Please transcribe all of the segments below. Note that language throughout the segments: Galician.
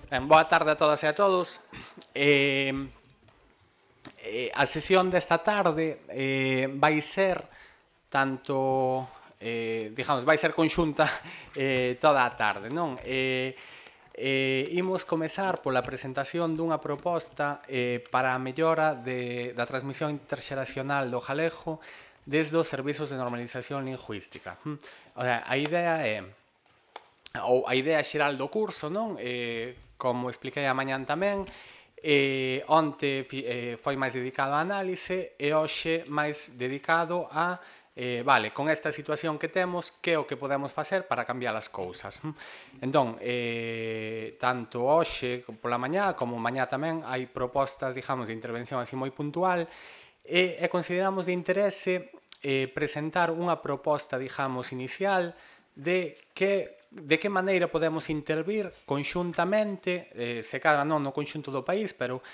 Boa tarde a todas e a todos. A sesión desta tarde vai ser tanto, digamos, vai ser conxunta toda a tarde, non? Imos comezar pola presentación dunha proposta para a mellora da transmisión interxeracional do galego desde os servizos de normalización lingüística. A idea é, ou a idea xeral do curso, non? Como expliquei a mañán tamén, onte foi máis dedicado á análise e hoxe máis dedicado a vale, con esta situación que temos, que é o que podemos facer para cambiar as cousas. Entón, tanto hoxe pola mañá como mañá tamén hai propostas, digamos, de intervención así moi puntual e consideramos de interese presentar unha proposta, digamos, inicial de que maneira podemos intervir conxuntamente, se cadra non no conxunto do país, pero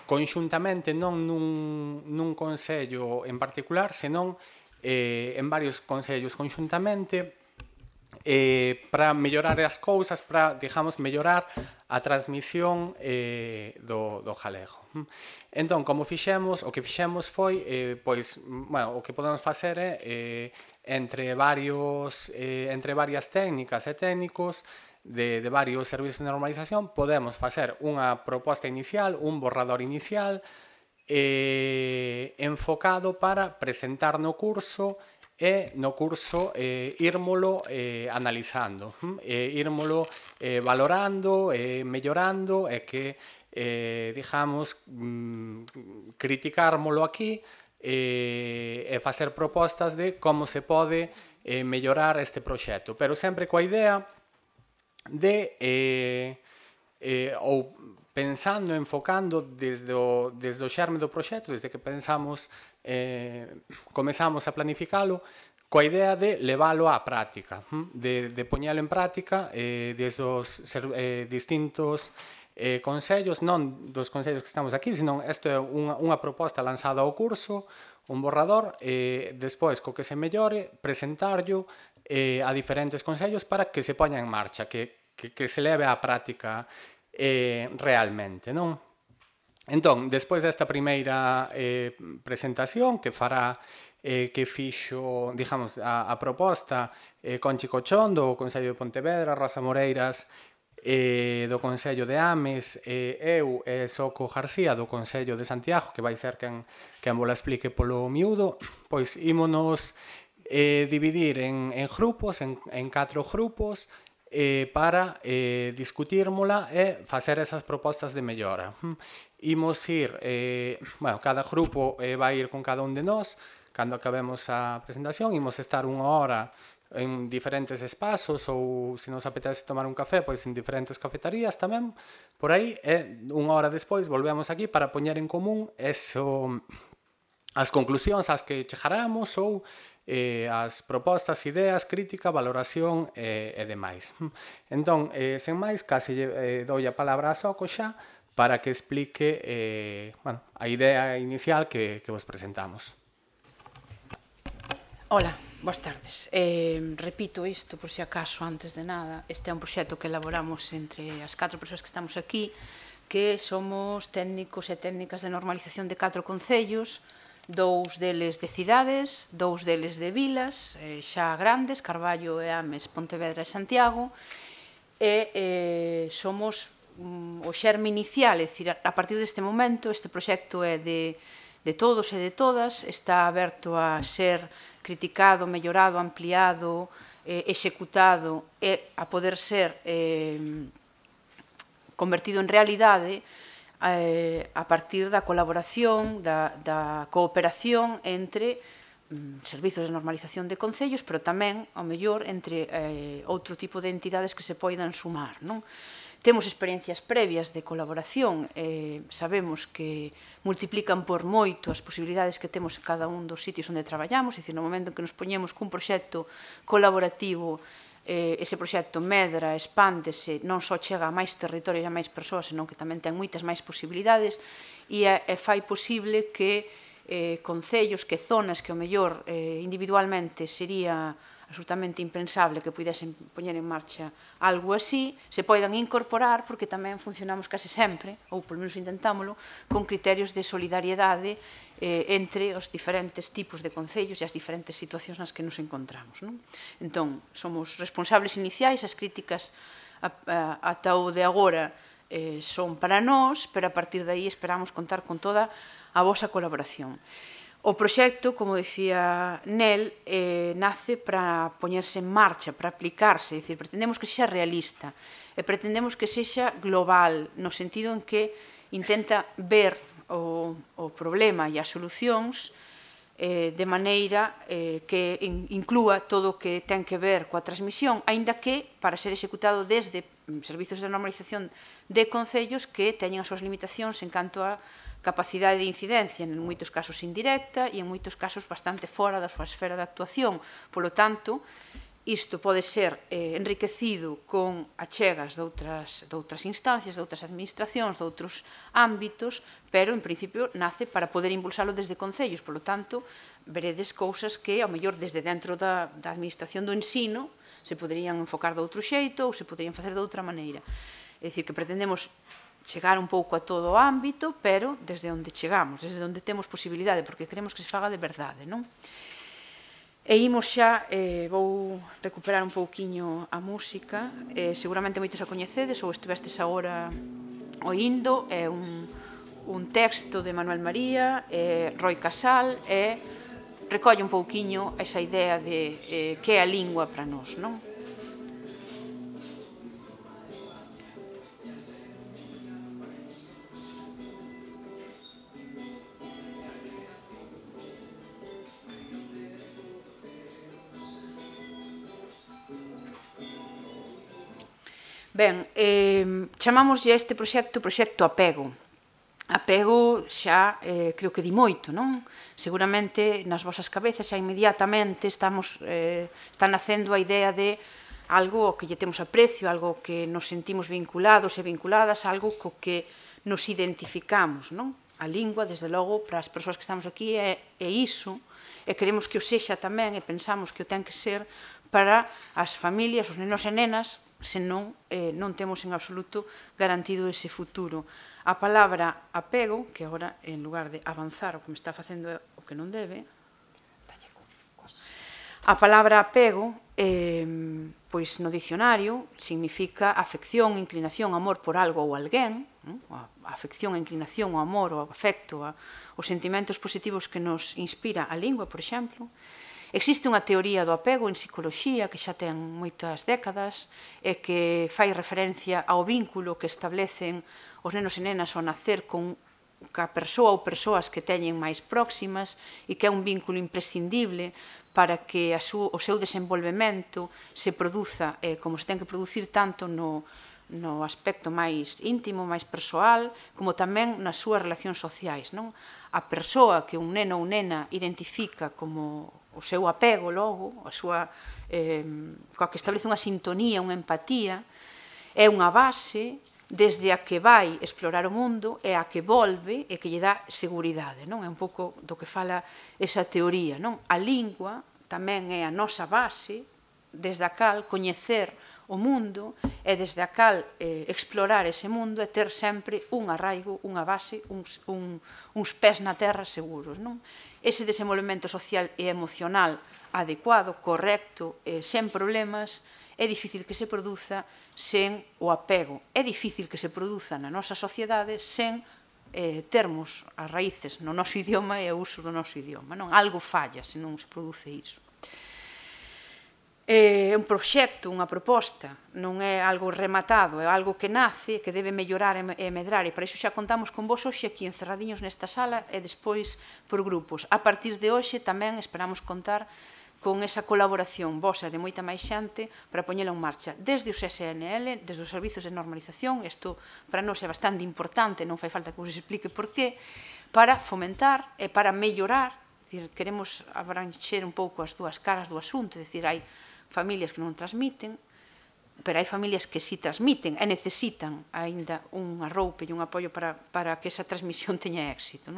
conxuntamente non nun concello en particular, senón en varios concellos conxuntamente para mellorar as cousas, para, digamos, mellorar a transmisión do galego. Entón, o que fixemos foi, pois, bueno, o que podemos facer é entre varias técnicas e técnicos de varios servizos de normalización, podemos facer unha proposta inicial, un borrador inicial enfocado para presentar no curso e no curso írmolo analizando, írmolo valorando, mellorando e que, digamos, criticármolo aquí e facer propostas de como se pode mellorar este proxecto, pero sempre coa idea de ou pensando, enfocando desde o xerme do proxecto, desde que comezamos a planificalo, coa idea de leválo á práctica, de poñelo en práctica desde os distintos consellos, non dos consellos que estamos aquí, senón isto é unha proposta lanzada ao curso, un borrador, despois co que se mellore, presentarlo a diferentes consellos para que se poña en marcha, que se leve á práctica realmente, non? Entón, despois desta primeira presentación que fará que fixo, digamos, a proposta Conchi Cochón do Concello de Pontevedra, Rosa Moreiras do Concello de Ames, eu e Soco García do Concello de Santiago, que vai ser quen vola explique polo miúdo, pois ímonos dividir en grupos, en 4 grupos, para discutírmola e facer esas propostas de mellora. Imos ir, bueno, cada grupo vai ir con cada un de nós, cando acabemos a presentación, imos estar unha hora en diferentes espazos ou se nos apetece tomar un café, pois en diferentes cafeterías tamén, por aí, e unha hora despois volvemos aquí para poñer en común as conclusións ás que chegaramos ou as propostas, ideas, crítica, valoración e demais. Entón, sen máis, case dou a palabra a Soco xa para que explique a idea inicial que vos presentamos. Ola, boas tardes. Repito isto, por si acaso, antes de nada. Este é un proxecto que elaboramos entre as 4 persoas que estamos aquí, que somos técnicos e técnicas de normalización de 4 concellos, 2 deles de cidades, 2 deles de vilas, xa grandes, Carballo e Ames, Pontevedra e Santiago, e somos o xerme inicial, é dicir, a partir deste momento, este proxecto é de todos e de todas, está aberto a ser criticado, mellorado, ampliado, executado e a poder ser convertido en realidade a partir da colaboración, da cooperación entre servizos de normalización de concellos, pero tamén, ao mellor, entre outro tipo de entidades que se poidan sumar, non? Temos experiencias previas de colaboración, sabemos que multiplican por moito as posibilidades que temos en cada un dos sitios onde traballamos, é dicir, no momento en que nos poñemos cun proxecto colaborativo, ese proxecto medra, expándese, non só chega a máis territorios e a máis persoas, senón que tamén ten moitas máis posibilidades e fai posible que concellos, que zonas que ao mellor individualmente sería absolutamente impensable que pudesen poñer en marcha algo así, se poidan incorporar, porque tamén funcionamos case sempre, ou polo menos intentámolo, con criterios de solidariedade entre os diferentes tipos de concellos e as diferentes situacións nas que nos encontramos. Entón, somos responsables iniciais, as críticas ata o de agora son para nós, pero a partir de aí esperamos contar con toda a vosa colaboración. O proxecto, como dicía Nel, nace para poñerse en marcha, para aplicarse, é dicir, pretendemos que sexa realista e pretendemos que sexa global, no sentido en que intenta ver o problema e as solucións de maneira que inclúa todo o que ten que ver coa transmisión, aínda que para ser executado desde servizos de normalización de concellos que teñen as súas limitacións en canto a capacidade de incidencia, en moitos casos indirecta e en moitos casos bastante fora da súa esfera de actuación. Polo tanto, isto pode ser enriquecido con achegas de outras instancias, de outras administracións, de outros ámbitos, pero, en principio, nace para poder impulsalo desde concellos. Polo tanto, veredes cousas que, ao mellor, desde dentro da administración do ensino, se poderían enfocar de outro xeito ou se poderían facer de outra maneira. É dicir, que pretendemos chegar un pouco a todo o ámbito, pero desde onde chegamos, desde onde temos posibilidade, porque queremos que se faga de verdade, non? E imos xa, vou recuperar un pouquiño a música, seguramente moitos a coñecedes ou estivestes agora oindo, é un texto de Manuel María, Roi Casal, e recolle un pouquiño esa idea de que é a lingua para nós, non? Ben, chamámoslle a este proxecto Apego. Apego xa creo que di moito, non? Seguramente nas vosas cabezas xa inmediatamente está nacendo a idea de algo ao que lle temos aprecio, algo que nos sentimos vinculados e vinculadas, algo co que nos identificamos, non? A lingua, desde logo, para as persoas que estamos aquí é iso, e queremos que o sexa tamén, e pensamos que o ten que ser para as familias, os nenos e nenas, senón non temos en absoluto garantido ese futuro. A palabra apego, que agora, en lugar de avanzar o que me está facendo o que non debe, a palabra apego, pois no dicionario, significa afección, inclinación, amor por algo ou alguén, a afección, a inclinación, o amor, o afecto, os sentimentos positivos que nos inspira a lingua, por exemplo. Existe unha teoría do apego en psicoloxía que xa ten moitas décadas e que fai referencia ao vínculo que establecen os nenos e nenas ao nacer con a persoa ou persoas que teñen máis próximas e que é un vínculo imprescindible para que o seu desenvolvemento se produza como se ten que producir tanto no aspecto máis íntimo, máis persoal, como tamén nas súas relacións sociais. A persoa que un neno ou nena identifica como o seu apego logo, coa que establece unha sintonía, unha empatía, é unha base desde a que vai explorar o mundo e a que volve e que lle dá seguridade. É un pouco do que fala esa teoría. A lingua tamén é a nosa base, desde a cal coñecer o mundo e desde a cal explorar ese mundo e ter sempre un arraigo, unha base, uns pés na terra seguros. Ese desenvolvemento social e emocional adecuado, correcto, sen problemas, é difícil que se produza sen o apego. É difícil que se produza na nosa sociedade sen termos as raíces no noso idioma e o uso do noso idioma. Algo falla se non se produce iso. É un proxecto, unha proposta, non é algo rematado, é algo que nace, que debe mellorar e medrar, e para iso xa contamos con vos hoxe aquí encerradiños nesta sala e despois por grupos. A partir de hoxe tamén esperamos contar con esa colaboración vosa de moita máis xente para poñela en marcha desde o SNL, desde os servizos de normalización, isto para nós é bastante importante, non fai falta que vos explique por qué, para fomentar e para mellorar, queremos abranxer un pouco as dúas caras do asunto, é dicir, hai familias que non transmiten, pero hai familias que si transmiten e necesitan aínda un arroupe e un apoio para que esa transmisión teña éxito.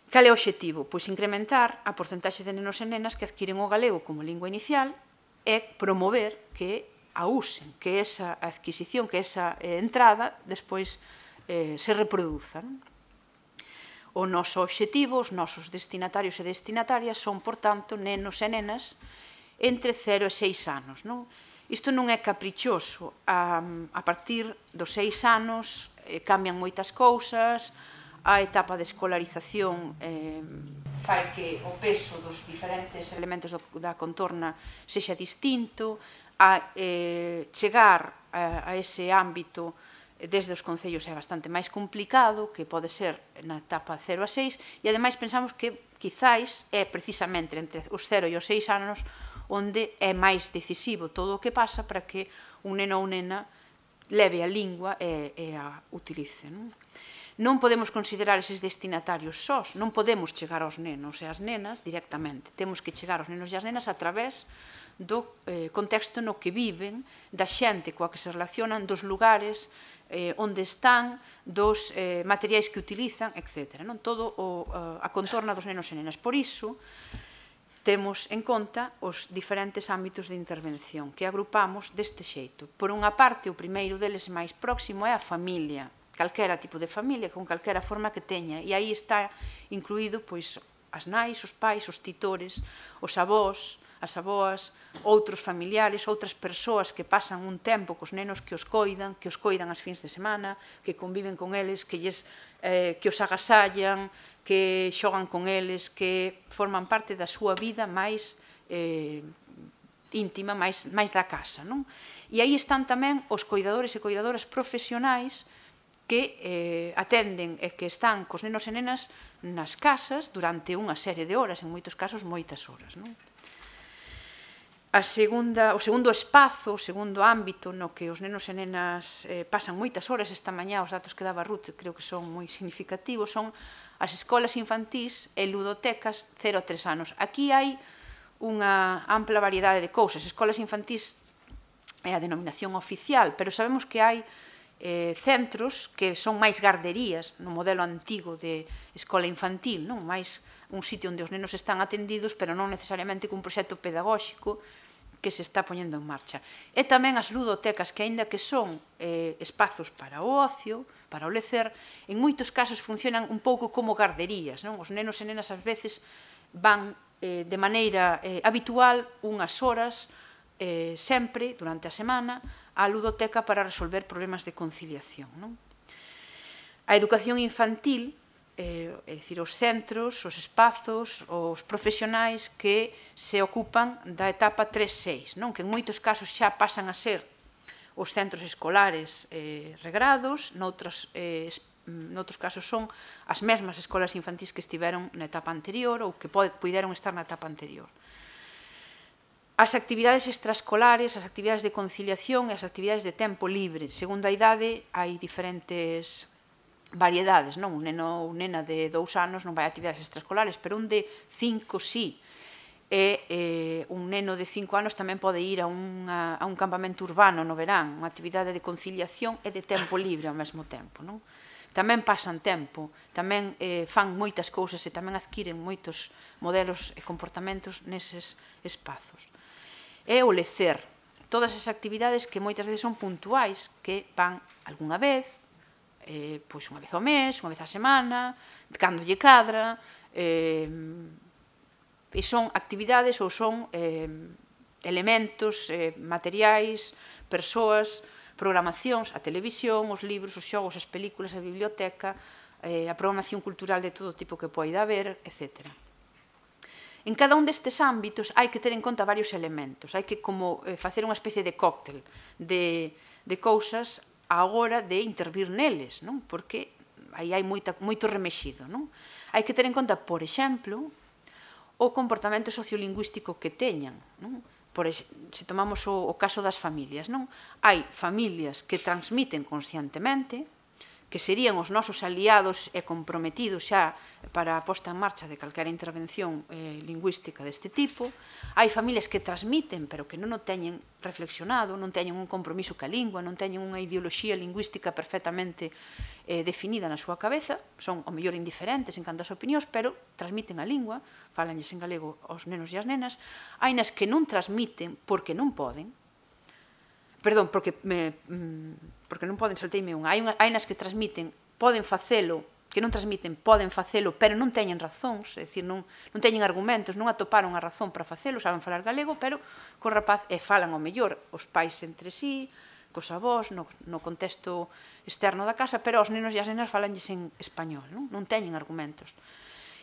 Cal é o obxectivo? Pois incrementar a porcentaxe de nenos e nenas que adquiren o galego como lingua inicial e promover que a usen, que esa adquisición, que esa entrada despois se reproduza. O noso obxectivo, os nosos destinatarios e destinatarias son, por tanto, nenos e nenas entre 0 e 6 anos. Isto non é caprichoso. A partir dos 6 anos cambian moitas cousas, a etapa de escolarización fai que o peso dos diferentes elementos da contorna sexa distinto, a chegar a ese ámbito desde os concellos é bastante máis complicado, que pode ser na etapa 0 a 6, e ademais pensamos que quizáis é precisamente entre os 0 e os 6 anos onde é máis decisivo todo o que pasa para que un neno ou nena leve a lingua e a utilice. Non podemos considerar eses destinatarios sós, non podemos chegar aos nenos e ás nenas directamente, temos que chegar aos nenos e ás nenas a través do contexto no que viven, da xente coa que se relacionan, dos lugares onde están, dos materiais que utilizan, etc. Todo a contorna dos nenos e nenas. Por iso, temos en conta os diferentes ámbitos de intervención que agrupamos deste xeito. Por unha parte, o primeiro deles máis próximo é a familia, calquera tipo de familia, con calquera forma que teña, e aí está incluído pois as nais, os pais, os titores, os avós, as aboas, outros familiares, outras persoas que pasan un tempo cos nenos que os coidan as fins de semana, que conviven con eles, que os agasallan, que xogan con eles, que forman parte da súa vida máis íntima, máis da casa. E aí están tamén os coidadores e coidadoras profesionais que atenden e que están cos nenos e nenas nas casas durante unha serie de horas, en moitos casos moitas horas. O segundo espazo, o segundo ámbito no que os nenos e nenas pasan moitas horas, esta mañá os datos que daba Ruth creo que son moi significativos, son as escolas infantís e ludotecas 0 a 3 anos. Aquí hai unha ampla variedade de cousas. Escolas infantís é a denominación oficial, pero sabemos que hai centros que son máis garderías no modelo antigo de escola infantil, máis un sitio onde os nenos están atendidos, pero non necesariamente cun proxecto pedagóxico que se está poñendo en marcha. E tamén as ludotecas, que aínda que son espazos para o ocio, para o lecer, en moitos casos funcionan un pouco como garderías. Os nenos e nenas ás veces van de maneira habitual unhas horas sempre, durante a semana, á ludoteca para resolver problemas de conciliación. A educación infantil, é dicir, os centros, os espazos, os profesionais que se ocupan da etapa 3-6, que en moitos casos xa pasan a ser os centros escolares regrados, noutros casos son as mesmas escolas infantís que estiveron na etapa anterior ou que puderon estar na etapa anterior. As actividades extraescolares, as actividades de conciliación e as actividades de tempo libre. Segundo a idade, hai diferentes variedades. Un neno ou nena de 2 anos non vai a actividades extraescolares, pero un de 5 sí. E un neno de 5 anos tamén pode ir a un campamento urbano no verán, unha actividade de conciliación e de tempo libre ao mesmo tempo. Tamén pasan tempo, tamén fan moitas cousas e tamén adquiren moitos modelos e comportamentos neses espazos. E o lecer, todas esas actividades que moitas veces son puntuais, que van algunha vez, pois unha vez ao mes, unha vez á semana, cando lle cadra, e son actividades ou son elementos, materiais, persoas, programacións, a televisión, os libros, os xogos, as películas, a biblioteca, a programación cultural de todo tipo que poida haber, etc. En cada un destes ámbitos hai que ter en conta varios elementos, hai que como facer unha especie de cóctel de cousas á hora de intervir neles, porque aí hai moito remexido. Hai que ter en conta, por exemplo, o comportamento sociolingüístico que teñan. Se tomamos o caso das familias, hai familias que transmiten conscientemente, que serían os nosos aliados e comprometidos xa para a posta en marcha de calquera intervención lingüística deste tipo. Hai familias que transmiten, pero que non o teñen reflexionado, non teñen un compromiso ca lingua, non teñen unha ideoloxía lingüística perfectamente definida na súa cabeza, son ao mellor indiferentes en canto ás opinións, pero transmiten a lingua, falanlles en galego aos nenos e as nenas. Hai nas que non transmiten porque non poden, perdón, porque non poden, salteime unha. Hai nas que transmiten, poden facelo, que non transmiten, poden facelo, pero non teñen razóns, é dicir, non teñen argumentos, non atoparon a razón para facelo, saben falar galego, pero co rapaz, e falan ao mellor os pais entre sí, cos avós, no contexto externo da casa, pero os nenos e as nenas falanlles en español, non teñen argumentos.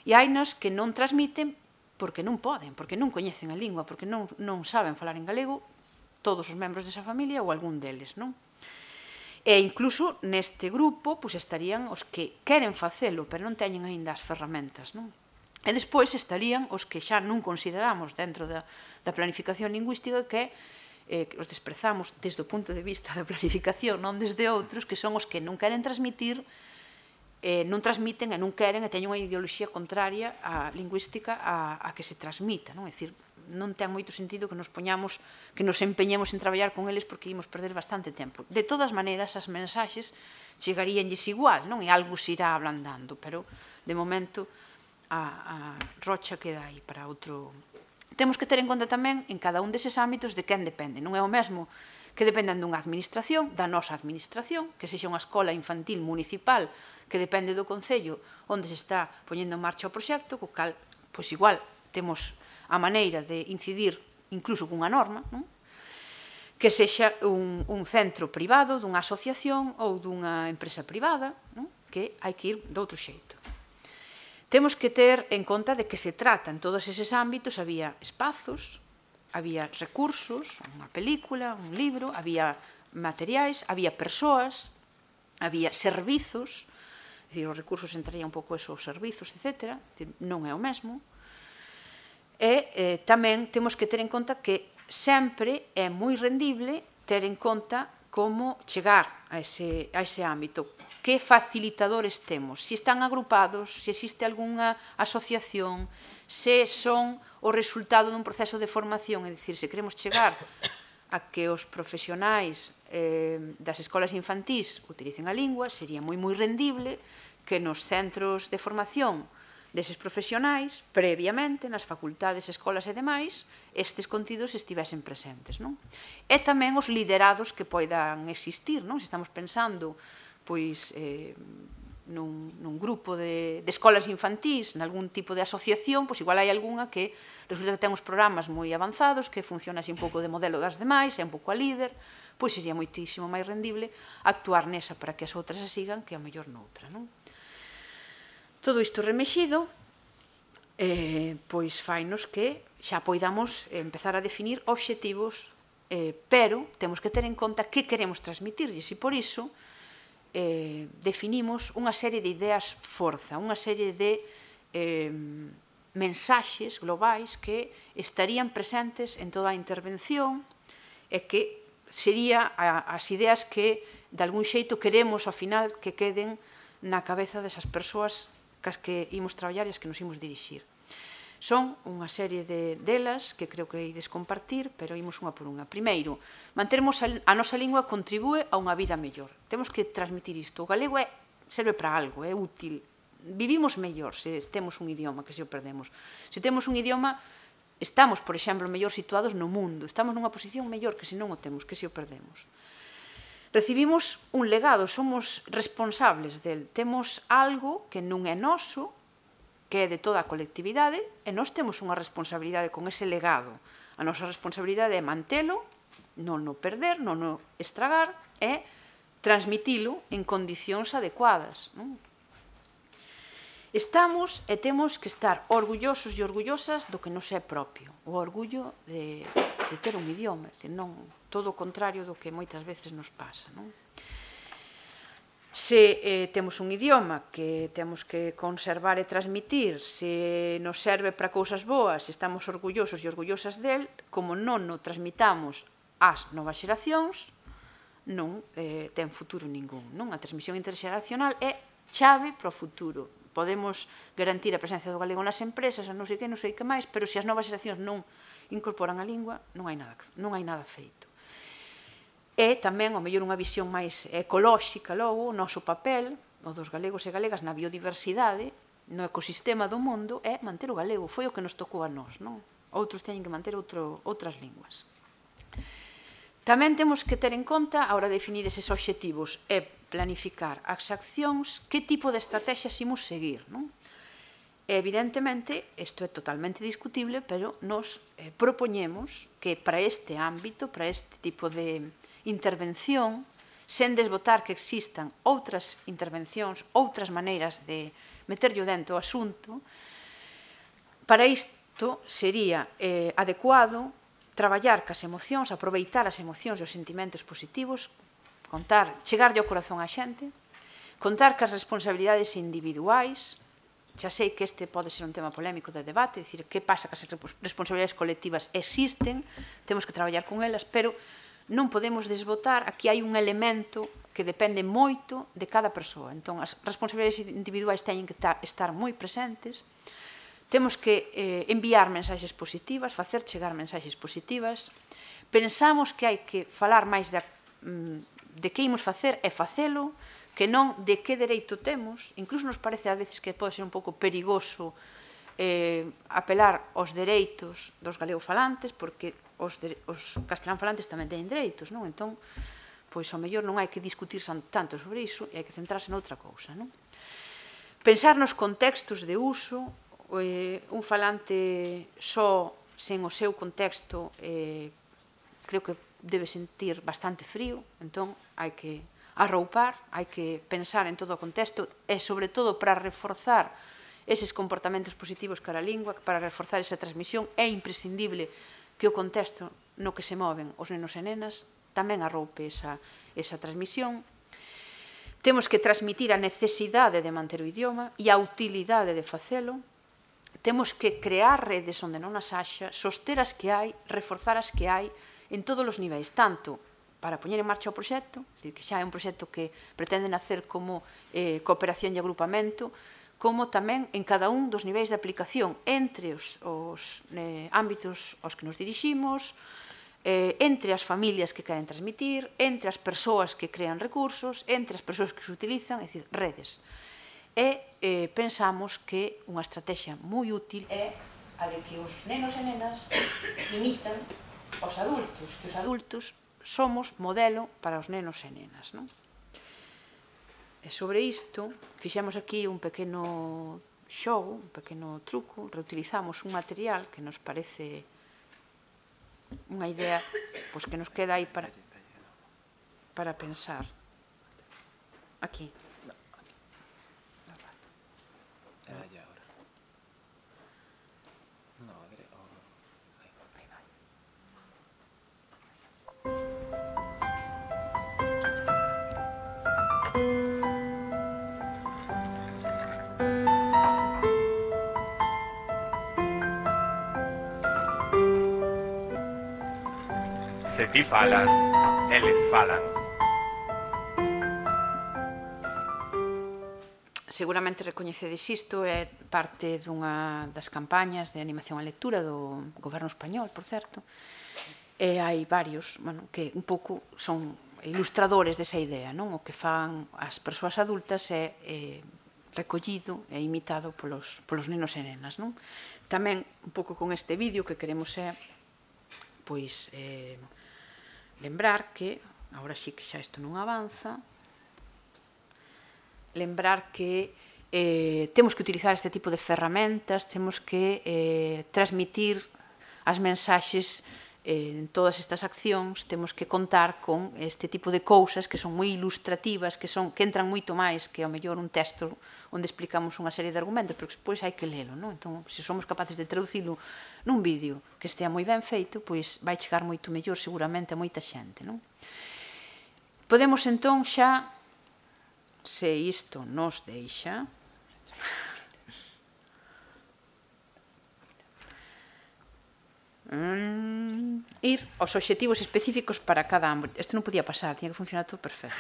E hai nas que non transmiten porque non poden, porque non coñecen a lingua, porque non saben falar en galego, todos os membros desa familia ou algún deles, non? E incluso neste grupo estarían os que queren facelo, pero non teñen aínda as ferramentas, non? E despois estarían os que xa non consideramos dentro da planificación lingüística, que os desprezamos desde o punto de vista da planificación, non desde outros, que son os que non queren transmitir, non transmiten e non queren, e teñen unha ideoloxía contraria á lingüística a que se transmita, non? É dicir, non ten moito sentido que nos empeñemos en traballar con eles porque ímos perder bastante tempo. De todas maneiras, as mensaxes chegaríanlles igual, non? E algo se irá ablandando, pero de momento a rocha queda aí para outro. Temos que ter en conta tamén en cada un deses ámbitos de quen depende. Non é o mesmo que dependan dunha administración, da nosa administración, que sexa unha escola infantil municipal que depende do concello onde se está poñendo en marcha o proxecto, co cal, pois igual, temos a maneira de incidir incluso cunha norma, non? Que sexa un centro privado, dunha asociación ou dunha empresa privada, non? Que hai que ir de outro xeito. Temos que ter en conta de que se trata en todos eses ámbitos, había espazos, había recursos, unha película, un libro, había materiais, había persoas, había servizos, é dicir, os recursos entrarían un pouco esos servizos, etc. Non é o mesmo. E tamén temos que ter en conta que sempre é moi rendible ter en conta como chegar a ese ámbito. Que facilitadores temos? Se están agrupados, se existe algunha asociación, se son o resultado dun proceso de formación, é dicir, se queremos chegar a que os profesionais das escolas infantís utilicen a lingua, sería moi rendible que nos centros de formación deses profesionais, previamente, nas facultades, escolas e demais, estes contidos estivesen presentes, non? E tamén os liderados que poidan existir, non? Se estamos pensando, pois, nun grupo de escolas infantís, nalgún tipo de asociación, pois igual hai algunha que resulta que ten uns programas moi avanzados, que funciona así un pouco de modelo das demais, é un pouco a líder, pois sería moitísimo máis rendible actuar nesa para que as outras a sigan que a mellor noutra, non? Todo isto remexido, pois fainos que xa poidamos empezar a definir obxectivos, pero temos que ter en conta que queremos transmitirlles e por iso definimos unha serie de ideas forza, unha serie de mensaxes globais que estarían presentes en toda a intervención e que sería as ideas que de algún xeito queremos ao final que queden na cabeza desas persoas cas que imos traballar e as que nos imos dirixir. Son unha serie delas que creo que ides compartir, pero imos unha por unha. Primeiro, mantermos a nosa lingua contribúe a unha vida mellor. Temos que transmitir isto. O galego serve para algo, é útil. Vivimos mellor se temos un idioma que se o perdemos. Se temos un idioma, estamos, por exemplo, mellor situados no mundo. Estamos nunha posición mellor que se non o temos, que se o perdemos. Recibimos un legado, somos responsables del. Temos algo que non é noso, que é de toda a colectividade, e nós temos unha responsabilidade con ese legado. A nosa responsabilidade é mantelo, non o perder, non o estragar, e transmitilo en condicións adecuadas. Estamos e temos que estar orgullosos e orgullosas do que nos é propio, o orgullo de ter un idioma, non todo o contrario do que moitas veces nos pasa. Se temos un idioma que temos que conservar e transmitir, se nos serve para cousas boas, se estamos orgullosos e orgullosas del, como non o transmitamos ás novas xeracións, non ten futuro ningún. A transmisión interxeracional é chave para o futuro. Podemos garantir a presencia do galego nas empresas, non sei que máis, pero se as novas xeracións non incorporan a lingua, non hai nada feito. E tamén, ao mellor, unha visión máis ecolóxica, logo, o noso papel, o dos galegos e galegas na biodiversidade, no ecosistema do mundo, é manter o galego. Foi o que nos tocou a nós, non? Outros teñen que manter outras linguas. Tamén temos que ter en conta, a hora de definir eses obxectivos, é planificar as accións, que tipo de estrategias imos seguir, non? Evidentemente, isto é totalmente discutible, pero nos propoñemos que para este ámbito, para este tipo de intervención, sen desbotar que existan outras intervencións, outras maneiras de meterllo dentro o asunto, para isto sería adecuado traballar cas emocións, aproveitar as emocións e os sentimentos positivos, chegarlle ao corazón á xente, contar cas responsabilidades individuais. Xa sei que este pode ser un tema polémico de debate, dicir, que pasa que as responsabilidades colectivas existen, temos que traballar con elas, pero non podemos desbotar, aquí hai un elemento que depende moito de cada persoa. Entón, as responsabilidades individuais teñen que estar moi presentes, temos que enviar mensaxes positivas, facer chegar mensaxes positivas, pensamos que hai que falar máis de que imos facer e facelo, que non de que dereito temos. Incluso nos parece a veces que pode ser un pouco perigoso apelar aos dereitos dos galegofalantes, porque os castelanfalantes tamén teñen dereitos, non? Entón, pois, ao mellor non hai que discutir tanto sobre iso e hai que centrarse noutra cousa, non? Pensar nos contextos de uso. Un falante só, sen o seu contexto, creo que debe sentir bastante frío, entón hai que arroupar, hai que pensar en todo o contexto e, sobre todo, para reforzar eses comportamentos positivos cara a lingua, para reforzar esa transmisión, é imprescindible que o contexto no que se moven os nenos e nenas tamén arroupe esa transmisión. Temos que transmitir a necesidade de manter o idioma e a utilidade de facelo. Temos que crear redes onde non as haxa, soster as que hai, reforzar as que hai en todos os niveis, tanto para poñer en marcha o proxecto, que xa é un proxecto que pretende nacer como cooperación e agrupamento, como tamén en cada un dos niveis de aplicación entre os ámbitos aos que nos diriximos, entre as familias que queren transmitir, entre as persoas que crean recursos, entre as persoas que se utilizan, é dicir, redes. E pensamos que unha estrategia moi útil é a de que os nenos e nenas imitan os adultos, que os adultos somos modelo para os nenos e nenas, non? E sobre isto, fixemos aquí un pequeno xogo, un pequeno truco, reutilizamos un material que nos parece unha idea que nos queda aí para pensar. Aquí. Se ti falas, eles falan. Seguramente recoñecedes isto, é parte dunha das campañas de animación á lectura do goberno español, por certo. E hai varios, que un pouco son ilustradores desa idea, non? O que fan as persoas adultas é recollido e imitado polos nenos e nenas, non? Tamén, un pouco con este vídeo, que queremos é, pois, lembrar que, agora sí que xa isto non avanza, lembrar que temos que utilizar este tipo de ferramentas, temos que transmitir as mensaxes en todas estas accións, temos que contar con este tipo de cousas que son moi ilustrativas, que entran moito máis que ao mellor un texto onde explicamos unha serie de argumentos, pero despois hai que lelo, non? Entón, se somos capaces de traducilo nun vídeo que estea moi ben feito, pois vai chegar moito mellor seguramente a moita xente, non? Podemos entón xa, se isto nos deixa, ir aos obxectivos específicos para cada ámbito. Isto non podía pasar, tiña que funcionar todo perfecto.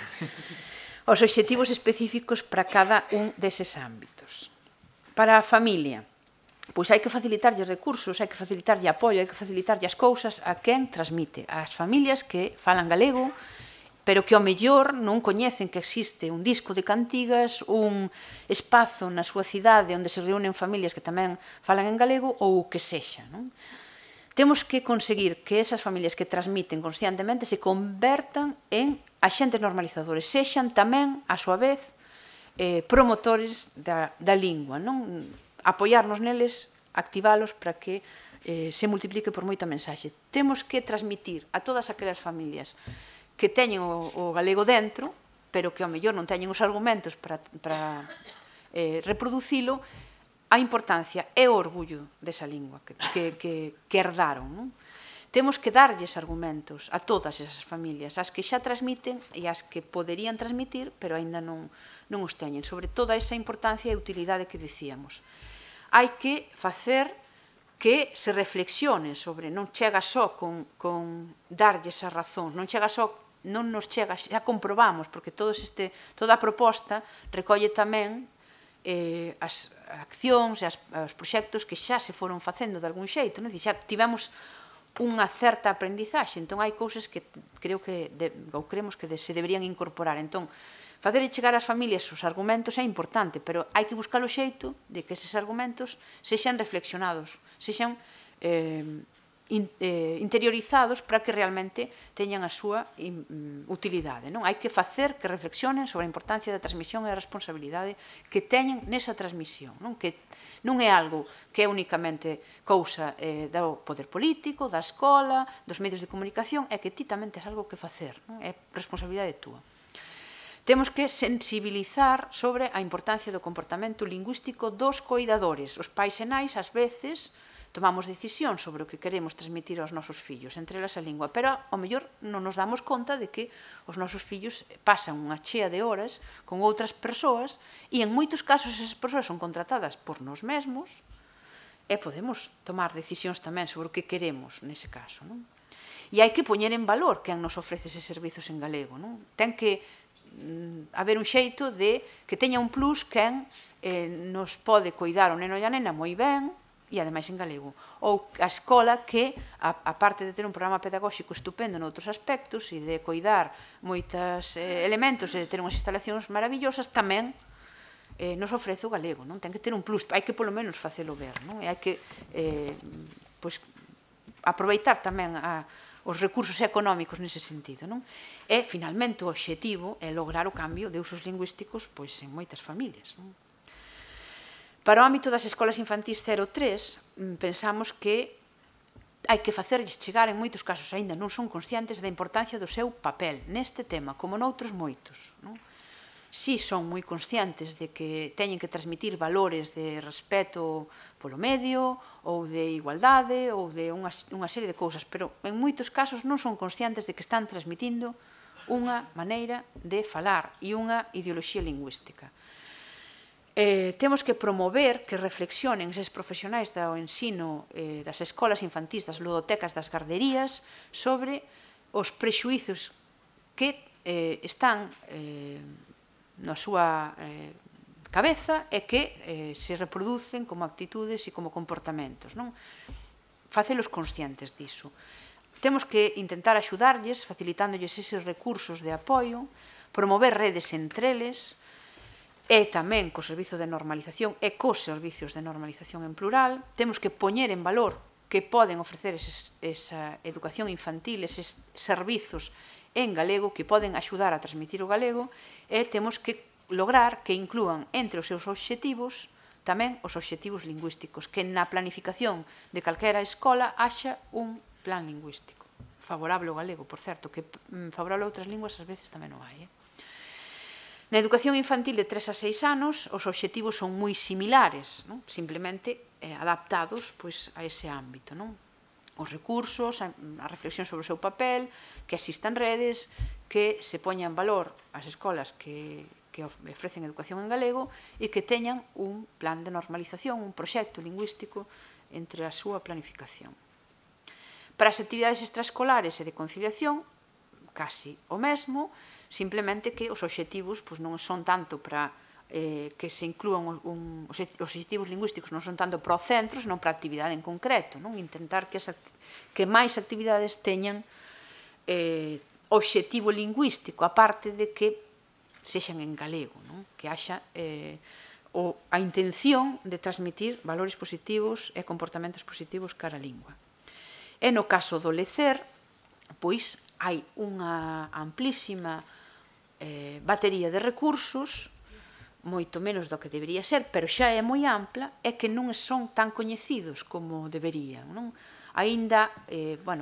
Os obxectivos específicos para cada un deses ámbitos. Para a familia, pois hai que facilitarlle recursos, hai que facilitarlle apoio, hai que facilitarlle as cousas a quen transmite, ás familias que falan galego, pero que ao mellor non coñecen que existe un disco de cantigas, un espazo na súa cidade onde se reúnen familias que tamén falan en galego ou o que sexa. Temos que conseguir que esas familias que transmiten conscientemente se convertan en axentes normalizadores, sexan tamén, a súa vez, promotores da lingua, apoiarnos neles, activalos para que se multiplique por moita mensaxe. Temos que transmitir a todas aquelas familias que teñen o galego dentro, pero que ao mellor non teñen os argumentos para reproducilo, a importancia e o orgullo desa lingua que herdaron. Temos que darlles argumentos a todas esas familias, as que xa transmiten e as que poderían transmitir, pero aínda non os teñen, sobre toda esa importancia e utilidade que dicíamos. Hai que facer que se reflexione sobre, non chega só con darlles a razón, non chega só, non nos chega, xa comprobamos, porque toda a proposta recolle tamén as accións e os proxectos que xa se foron facendo de algún xeito, xa tivemos unha certa aprendizaxe, entón hai cousas que creo que, ou creemos que se deberían incorporar. Entón, facer chegar ás familias os argumentos é importante, pero hai que buscar o xeito de que eses argumentos sexan reflexionados, sexan interiorizados para que realmente teñan a súa utilidade. Hai que facer que reflexionen sobre a importancia da transmisión e a responsabilidade que teñen nesa transmisión, que non é algo que é únicamente cousa do poder político, da escola, dos medios de comunicación, é que ti tamén tes algo que facer, é responsabilidade túa. Temos que sensibilizar sobre a importancia do comportamento lingüístico dos coidadores. Os pais e nais, ás veces, tomamos decisión sobre o que queremos transmitir aos nosos fillos, entre elas a lingua, pero ao mellor non nos damos conta de que os nosos fillos pasan unha chea de horas con outras persoas e en moitos casos esas persoas son contratadas por nós mesmos e podemos tomar decisións tamén sobre o que queremos nese caso. E hai que poñer en valor quen nos ofrece eses servizos en galego. Ten que haber un xeito de que teña un plus quen nos pode coidar o neno e a nena moi ben, e ademais en galego. Ou a escola que, a parte de ter un programa pedagóxico estupendo noutros aspectos e de coidar moitos elementos e de ter unhas instalacións maravillosas, tamén nos ofrece o galego. Ten que ter un plus, hai que polo menos facelo ver. E hai que aproveitar tamén os recursos económicos nese sentido. E, finalmente, o obxectivo é lograr o cambio de usos lingüísticos en moitas familias. Para o ámbito das escolas infantís 0-3, pensamos que hai que facerlles chegar, en moitos casos aínda non son conscientes da importancia do seu papel neste tema, como noutros moitos. Si son moi conscientes de que teñen que transmitir valores de respeto polo medio, ou de igualdade, ou de unha serie de cousas, pero en moitos casos non son conscientes de que están transmitindo unha maneira de falar e unha ideoloxía lingüística. Temos que promover que reflexionen eses profesionais do ensino das escolas infantís, das ludotecas, das garderías, sobre os prexuízos que están na súa cabeza e que se reproducen como actitudes e como comportamentos. Facelos conscientes diso. Temos que intentar axudarlles, facilitándoles eses recursos de apoio, promover redes entre eles, e tamén co servizo de normalización e cos servicios de normalización en plural. Temos que poñer en valor que poden ofrecer esa educación infantil, eses servizos en galego que poden axudar a transmitir o galego, e temos que lograr que inclúan entre os seus obxectivos tamén os obxectivos lingüísticos, que na planificación de calquera escola haxa un plan lingüístico favorable ao galego, por certo, que favorable a outras linguas ás veces tamén o hai. Na educación infantil de 3 a 6 anos, os obxectivos son moi similares, simplemente adaptados a ese ámbito. Os recursos, a reflexión sobre o seu papel, que existan redes, que se poña en valor as escolas que ofrecen educación en galego e que teñan un plan de normalización, un proxecto lingüístico entre a súa planificación. Para as actividades extraescolares e de conciliación, casi o mesmo, simplemente que os obxectivos non son tanto para que se inclúan os obxectivos lingüísticos non son tanto para o centro, senón para a actividade en concreto, intentar que máis actividades teñan obxectivo lingüístico, aparte de que sexan en galego, que haxa a intención de transmitir valores positivos e comportamentos positivos cara a lingua. E no caso do lecer, pois hai unha amplísima batería de recursos, moito menos do que debería ser, pero xa é moi ampla, e que non son tan coñecidos como deberían. Aínda,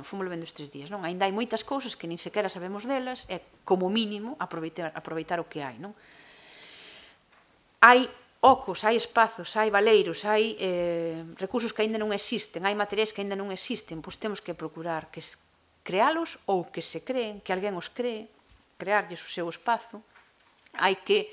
fomos vendo estes días, aínda hai moitas cousas que nin sequera sabemos delas, e como mínimo aproveitar o que hai. Hai ocos, hai espazos, hai valeiros, hai recursos que aínda non existen, hai materiais que aínda non existen, pois temos que procurar que crealos ou que se creen, que alguén os cree, crearlles o seu espazo. Hai que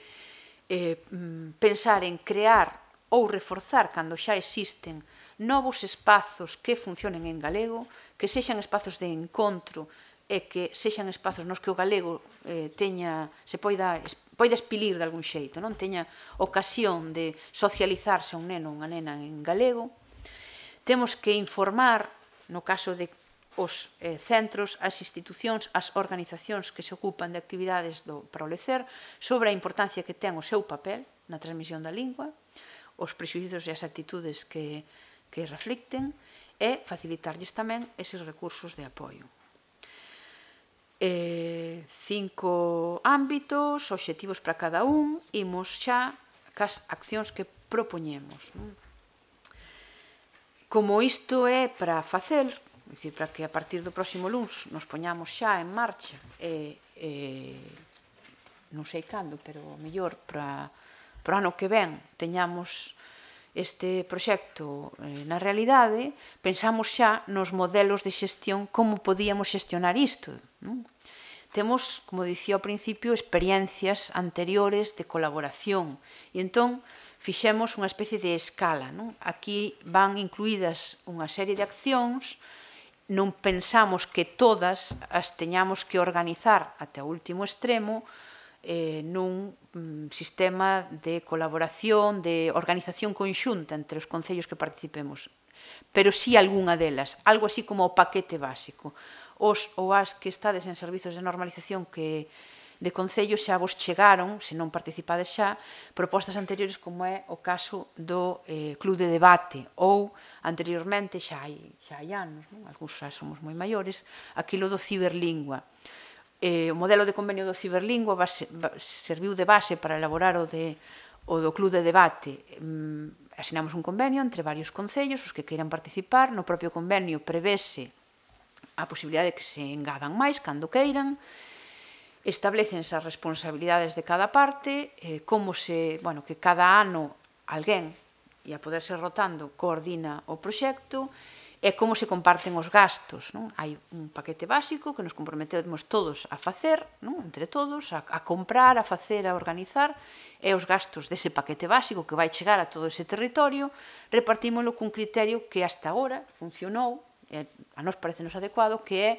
pensar en crear ou reforzar, cando xa existen, novos espazos que funcionen en galego, que sexan espazos de encontro e que sexan espazos nos que o galego se poida espilir de algún xeito, teña ocasión de socializarse a un neno ou unha nena en galego. Temos que informar, no caso de os centros, as institucións, as organizacións que se ocupan de actividades para o lecer, sobre a importancia que ten o seu papel na transmisión da lingua, os prexuízos e as actitudes que reflicten, e facilitarlles tamén eses recursos de apoio. 5 ámbitos, obxectivos para cada un, imos xa cas accións que propoñemos. Como isto é para facer, para que a partir do próximo luns nos poñamos xa en marcha, non sei cando, pero mellor para o ano que ven teñamos este proxecto na realidade, pensamos xa nos modelos de xestión, como podíamos xestionar isto. Temos, como dicía ao principio, experiencias anteriores de colaboración, e entón fixemos unha especie de escala. Aquí van incluídas unha serie de accións, non pensamos que todas as teñamos que organizar até o último extremo nun sistema de colaboración, de organización conxunta entre os concellos que participemos, pero sí algunha delas, algo así como o paquete básico. Os ou as que estades en servizos de normalización de concellos xa vos chegaron, se non participades xa, propostas anteriores como é o caso do Club de Debate, ou anteriormente, xa hai anos, algúns xa somos moi maiores, aquilo do Ciberlingua. O modelo de convenio do Ciberlingua serviu de base para elaborar o do Club de Debate. Asinamos un convenio entre varios concellos, os que queiran participar. No propio convenio prevese a posibilidade de que se engadan máis cando queiran, establecense as responsabilidades de cada parte, que cada ano alguén, e a poder ser rotando, coordina o proxecto, e como se comparten os gastos. Hai un paquete básico que nos comprometemos todos a facer, entre todos, a comprar, a facer, a organizar, e os gastos dese paquete básico que vai chegar a todo ese territorio, repartímoslo cun criterio que hasta agora funcionou, a nos parecenos adecuado, que é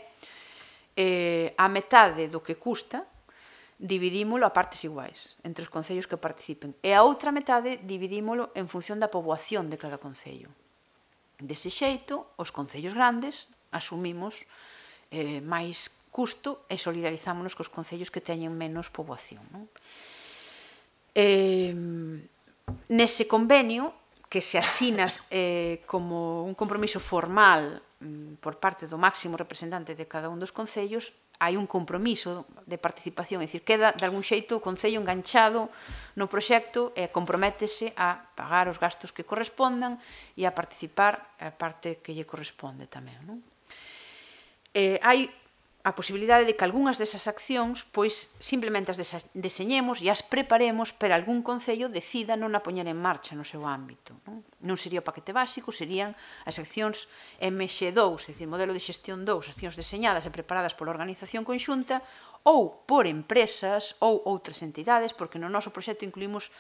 a metade do que custa, dividímolo a partes iguais entre os concellos que participen, e a outra metade dividímolo en función da poboación de cada concello. Dese xeito, os concellos grandes asumimos máis custo e solidarizámonos cos concellos que teñen menos poboación. Nese convenio, que se asina como un compromiso formal por parte do máximo representante de cada un dos concellos, hai un compromiso de participación, é dicir, queda de algún xeito o concello enganchado no proxecto e comprométese a pagar os gastos que correspondan e a participar a parte que lle corresponde tamén. Hai a posibilidade de que algunhas desas accións simplemente as deseñemos e as preparemos, pero algún concello decida non a poñer en marcha no seu ámbito. Non sería o paquete básico, serían as accións MX2, é dicir, modelo de xestión 2, accións deseñadas e preparadas pola organización conxunta ou por empresas ou outras entidades, porque no noso proxecto incluímos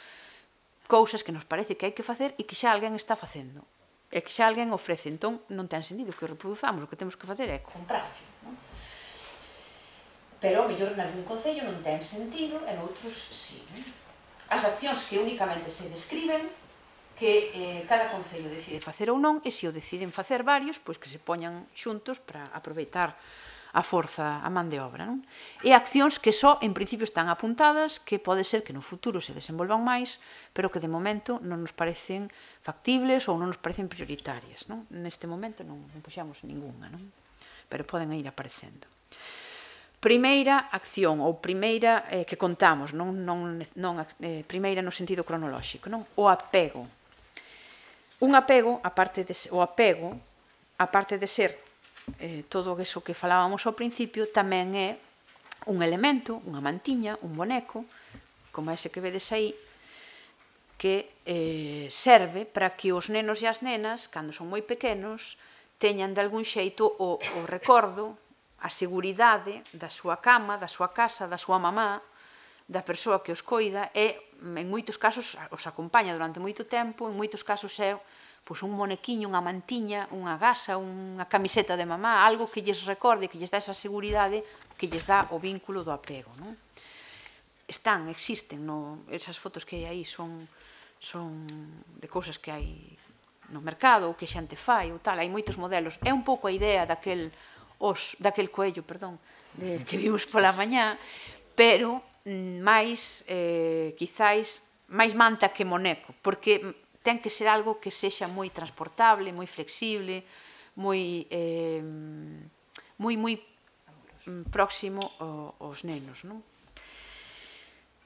cousas que nos parece que hai que facer e que xa alguén está facendo. e que xa alguén ofrece, entón non ten sentido que o reproduzamos, o que temos que facer é comprarlo. Pero, mellor, nalgún concello non ten sentido, e noutros sí. As accións que únicamente se describen, que cada concello decide facer ou non, e se o deciden facer varios, pois que se poñan xuntos para aproveitar a forza, a man de obra. E accións que só, en principio, están apuntadas, que pode ser que no futuro se desenvolvan máis, pero que de momento non nos parecen factibles ou non nos parecen prioritarias. Neste momento non puxamos ninguna, pero poden ir aparecendo. Primeira acción, ou primeira que contamos, primeira no sentido cronolóxico, o apego. Un apego, o apego, aparte de ser todo iso que falábamos ao principio, tamén é un elemento, unha mantiña, un boneco, como ese que vedes aí, que serve para que os nenos e as nenas, cando son moi pequenos, teñan de algún xeito o recordo, a seguridade da súa cama, da súa casa, da súa mamá, da persoa que os coida, e en moitos casos os acompaña durante moito tempo, en moitos casos é un monequiño, unha mantiña, unha gasa, unha camiseta de mamá, algo que lles recorde, que lles dá esa seguridade, que lles dá o vínculo do apego. Existen, esas fotos que hai aí son de cousas que hai no mercado, ou que xente fai, ou tal, hai moitos modelos. É un pouco a idea daquel coello, que vimos pola mañá, pero máis, quizáis, máis manta que moneco, porque ten que ser algo que sexa moi transportable, moi flexible, moi próximo aos nenos.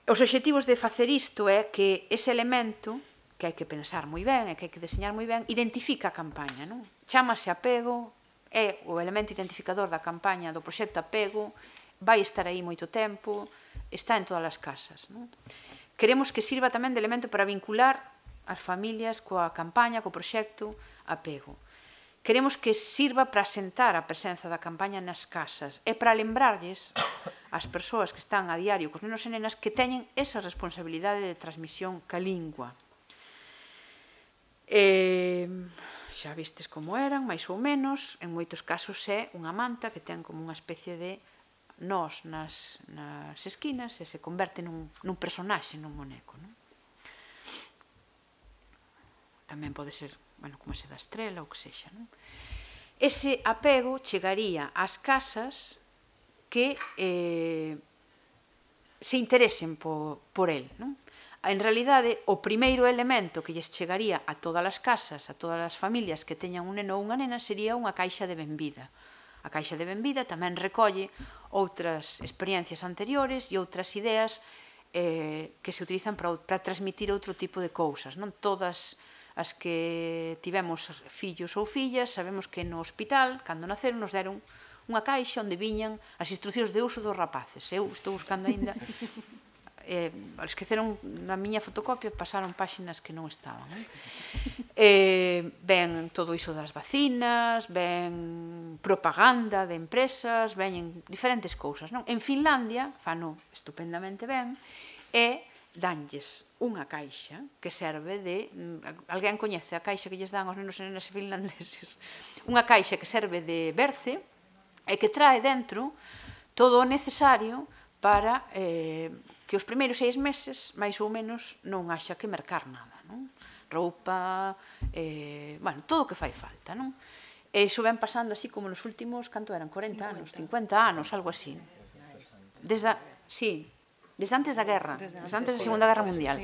Os obxectivos de facer isto é que ese elemento, que hai que pensar moi ben e que hai que deseñar moi ben, identifica a campaña. Chámase apego, é o elemento identificador da campaña do proxecto apego, vai estar aí moito tempo, está en todas as casas. Queremos que sirva tamén de elemento para vincular as familias coa campaña, co proxecto apego. Queremos que sirva para asentar a presenza da campaña nas casas e para lembrarlles ás persoas que están a diario cos nenos e nenas que teñen esa responsabilidade de transmisión ca lingua. Xa vistes como eran, máis ou menos, en moitos casos é unha manta que ten como unha especie de nós nas esquinas e se converte nun personaxe, nun moneco. Tamén pode ser, como ese da estrela ou que sexa. Ese apego chegaría ás casas que se interesen por el. En realidade, o primeiro elemento que lles chegaría a todas as casas, a todas as familias que teñan un neno ou unha nena, sería unha caixa de benvida. A caixa de benvida tamén recolle outras experiencias anteriores e outras ideas que se utilizan para transmitir outro tipo de cousas. Non todas as que tivemos fillos ou fillas, sabemos que no hospital, cando naceron, nos deron unha caixa onde viñan as instruccións de uso dos rapaces. Eu estou buscando aínda, esqueceron na miña fotocopia, pasaron páxinas que non estaban. Ven todo iso das vacinas, ven propaganda de empresas, ven diferentes cousas. En Finlandia, fano estupendamente ben, e danlles unha caixa que serve de... Alguén coñece a caixa que lles dan aos nenos e nenas finlandeses? Unha caixa que serve de berce e que trae dentro todo o necesario para que os primeiros 6 meses, máis ou menos, non haxa que mercar nada. Roupa, todo o que fai falta. E iso ven pasando así como nos últimos, canto eran, 40 anos, 50 anos, algo así. Sí, desde antes da guerra, desde antes da Segunda Guerra Mundial.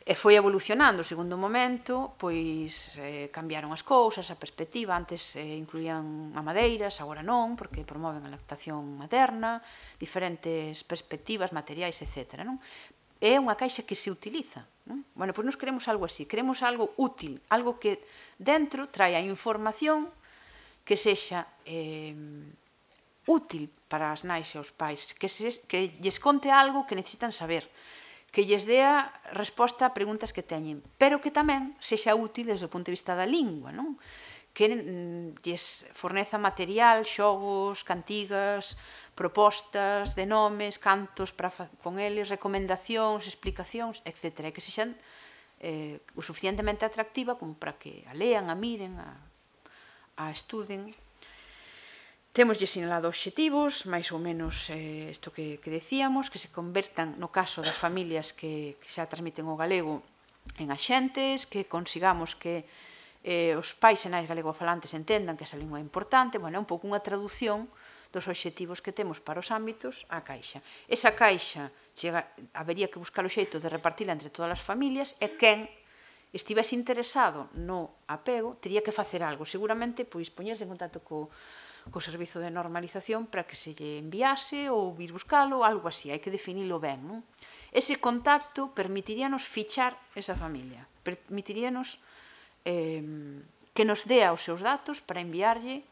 E foi evolucionando. O segundo momento, pois cambiaron as cousas, a perspectiva. Antes incluían mamadeiras, agora non, porque promoven a lactación materna, diferentes perspectivas, materiais, etc. É unha caixa que se utiliza. Pois nos queremos algo así, queremos algo útil, algo que dentro traia información que sexa útil para as nais e os pais, que lles conte algo que necesitan saber, que lles dea resposta a preguntas que teñen, pero que tamén sexa útil desde o punto de vista da lingua, que lles forneza material, xogos, cantigas, propostas de nomes, cantos con eles, recomendacións, explicacións, etc. Que sexan o suficientemente atractiva como para que a lean, a miren, a estuden. Temoslle sinalado obxectivos, máis ou menos isto que decíamos, que se convertan, no caso das familias que xa transmiten o galego, en axentes, que consigamos que os pais e nais galegofalantes entendan que esa lingua é importante. Bueno, é un pouco unha traducción dos obxectivos que temos para os ámbitos á caixa. Esa caixa habería que buscar o xeito de repartila entre todas as familias e quen estivese interesado no apego tería que facer algo, seguramente poñerse en contacto co servizo de normalización para que se lle enviase ou vir buscalo, algo así, hai que definilo ben, non? Ese contacto permitiríanos fichar esa familia, permitiríanos que nos dea os seus datos para enviarlle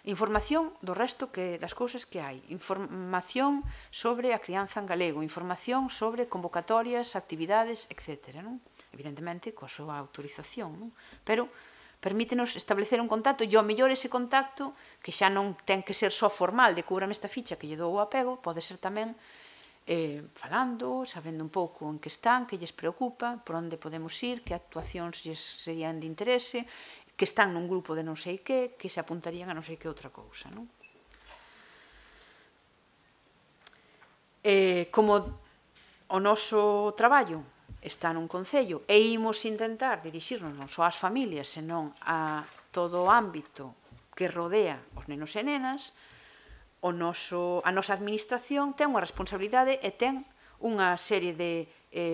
información do resto das cousas que hai, información sobre a crianza en galego, información sobre convocatorias, actividades, etc. Evidentemente, coa súa autorización, pero permítenos establecer un contacto e ao mellor ese contacto, que xa non ten que ser só formal de cúbrame esta ficha que lle dou o apego, pode ser tamén falando, sabendo un pouco en que están, que lles preocupa, por onde podemos ir, que actuacións lles serían de interese, que están nun grupo de non sei que se apuntarían a non sei que outra cousa. Como o noso traballo está nun concello e imos intentar dirixirnos non só ás familias, senón a todo o ámbito que rodea os nenos e nenas, a nosa administración ten unha responsabilidade e ten unha serie de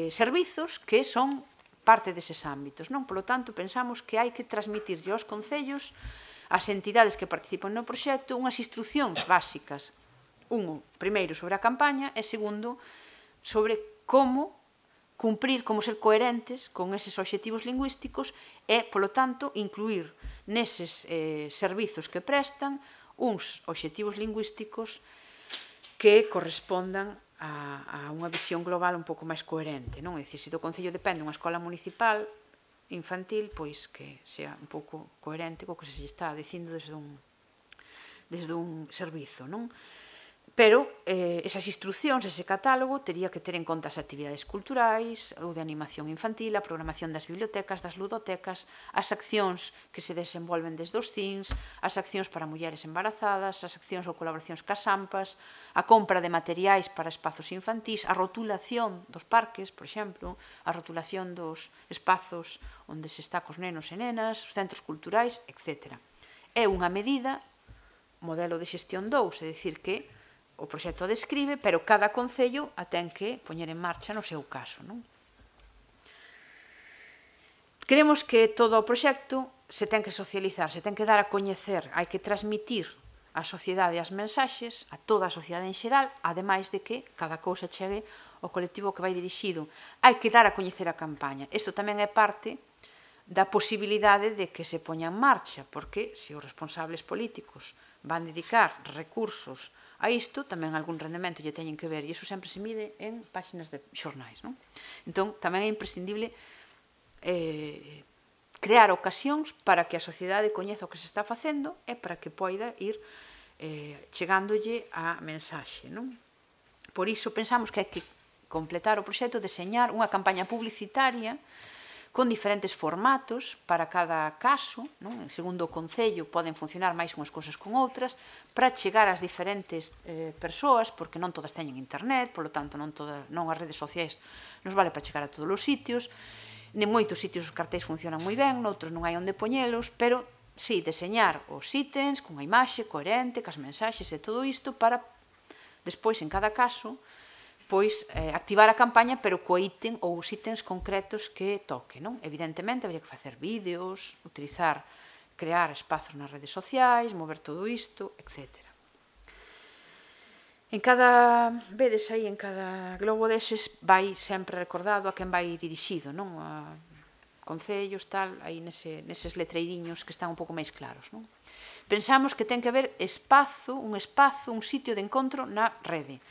servizos que son parte deses ámbitos. Por lo tanto, pensamos que hai que transmitirlle aos concellos, ás entidades que participan no proxecto, unhas instruccións básicas. Primeiro, sobre a campaña e segundo, sobre como cumprir, como ser coherentes con eses obxectivos lingüísticos e, polo tanto, incluir neses servizos que prestan uns obxectivos lingüísticos que correspondan a unha visión global un pouco máis coherente. É dicir, se do Concello depende unha escola municipal infantil, pois que sea un pouco coherente co que se está dicindo desde un servizo. Pero esas instruccións, ese catálogo, tería que ter en conta as actividades culturais, ou de animación infantil, a programación das bibliotecas, das ludotecas, as accións que se desenvolven desde os CINS, as accións para mulleres embarazadas, as accións ou colaboracións cas AMPAs, a compra de materiais para espazos infantís, a rotulación dos parques, por exemplo, a rotulación dos espazos onde se está cos nenos e nenas, os centros culturais, etc. É unha medida, modelo de xestión 2, é dicir que o proxecto a describe, pero cada concello a ten que poñer en marcha no seu caso. Creemos que todo o proxecto se ten que socializar, se ten que dar a coñecer, hai que transmitir á sociedade as mensaxes, a toda a sociedade en xeral, ademais de que cada cousa chegue ao colectivo que vai dirixido. Hai que dar a coñecer a campaña. Isto tamén é parte da posibilidade de que se poña en marcha, porque se os responsables políticos van dedicar recursos a isto, tamén algún rendemento lle teñen que ver, e iso sempre se mide en páxinas de xornais. Entón, tamén é imprescindible crear ocasións para que a sociedade coñeza o que se está facendo e para que poida ir chegándolle a mensaxe. Por iso pensamos que hai que completar o proxecto, deseñar unha campaña publicitaria con diferentes formatos para cada caso, segundo o concello poden funcionar máis unhas cousas con outras, para chegar ás diferentes persoas, porque non todas teñen internet, polo tanto non as redes sociais nos vale para chegar a todos os sitios, en moitos sitios os cartéis funcionan moi ben, noutros non hai onde poñelos, pero si, deseñar os ítems con a imaxe coherente, cas mensaxes e todo isto para despois en cada caso pois activar a campaña, pero co ítem ou os ítems concretos que toque. Evidentemente, habría que facer vídeos, crear espazos nas redes sociais, mover todo isto, etc. En cada globo deses vai sempre recordado a quen vai dirixido, a concellos, tal, aí neses letreiriños que están un pouco máis claros. Pensamos que ten que haber un sitio de encontro na rede,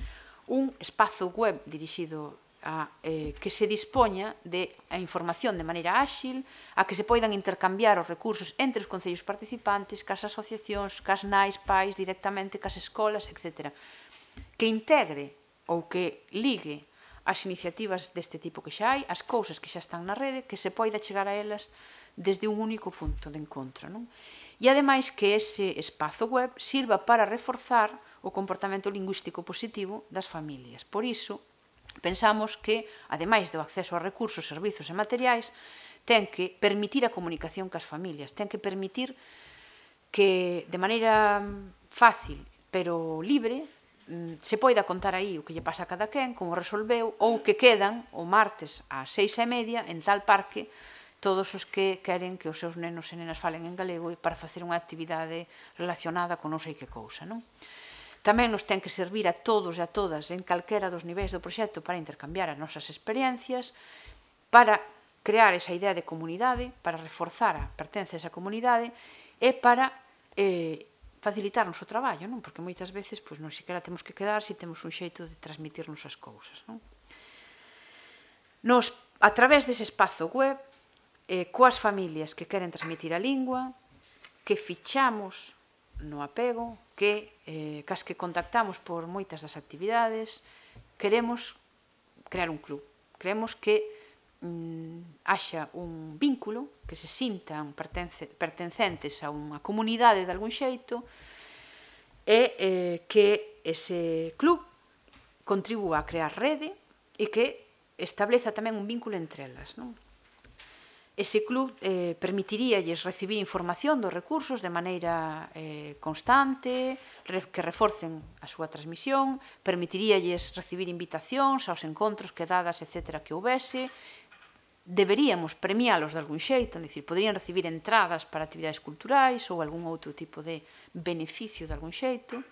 un espazo web dirixido a que se dispoña de a información de maneira áxil, a que se poidan intercambiar os recursos entre os concellos participantes, cas asociacións, cas nais, pais, directamente cas escolas, etc. Que integre ou que ligue as iniciativas deste tipo que xa hai, as cousas que xa están na rede, que se poida chegar a elas desde un único punto de encontro, non? E ademais que ese espazo web sirva para reforzar o comportamento lingüístico positivo das familias. Por iso, pensamos que, ademais do acceso a recursos, servizos e materiais, ten que permitir a comunicación cas familias, ten que permitir que de maneira fácil pero libre se poida contar aí o que lle pasa a cada quen, como resolveu, ou que quedan o martes ás 6:30 en tal parque todos os que queren que os seus nenos e nenas falen en galego para facer unha actividade relacionada con non sei que cousa, non? Tamén nos ten que servir a todos e a todas en calquera dos niveis do proxecto para intercambiar as nosas experiencias, para crear esa idea de comunidade, para reforzar a pertenza a esa comunidade e para facilitarnos o traballo, non? Porque moitas veces non sequera temos que quedar se temos un xeito de transmitirnos as cousas, non? A través dese espazo web, coas familias que queren transmitir a lingua, que fichamos no apego, que cas que contactamos por moitas das actividades, queremos crear un club. Creemos que haxa un vínculo, que se sintan pertencentes a unha comunidade de algún xeito e que ese club contribúa a crear rede e que estableza tamén un vínculo entre elas, non? Ese club permitiríalles recibir información dos recursos de maneira constante, que reforcen a súa transmisión, permitiríalles recibir invitacións aos encontros, quedadas, etc. que houbese. Deberíamos premialos de algún xeito, é dicir, poderían recibir entradas para actividades culturais ou algún outro tipo de beneficio de algún xeito.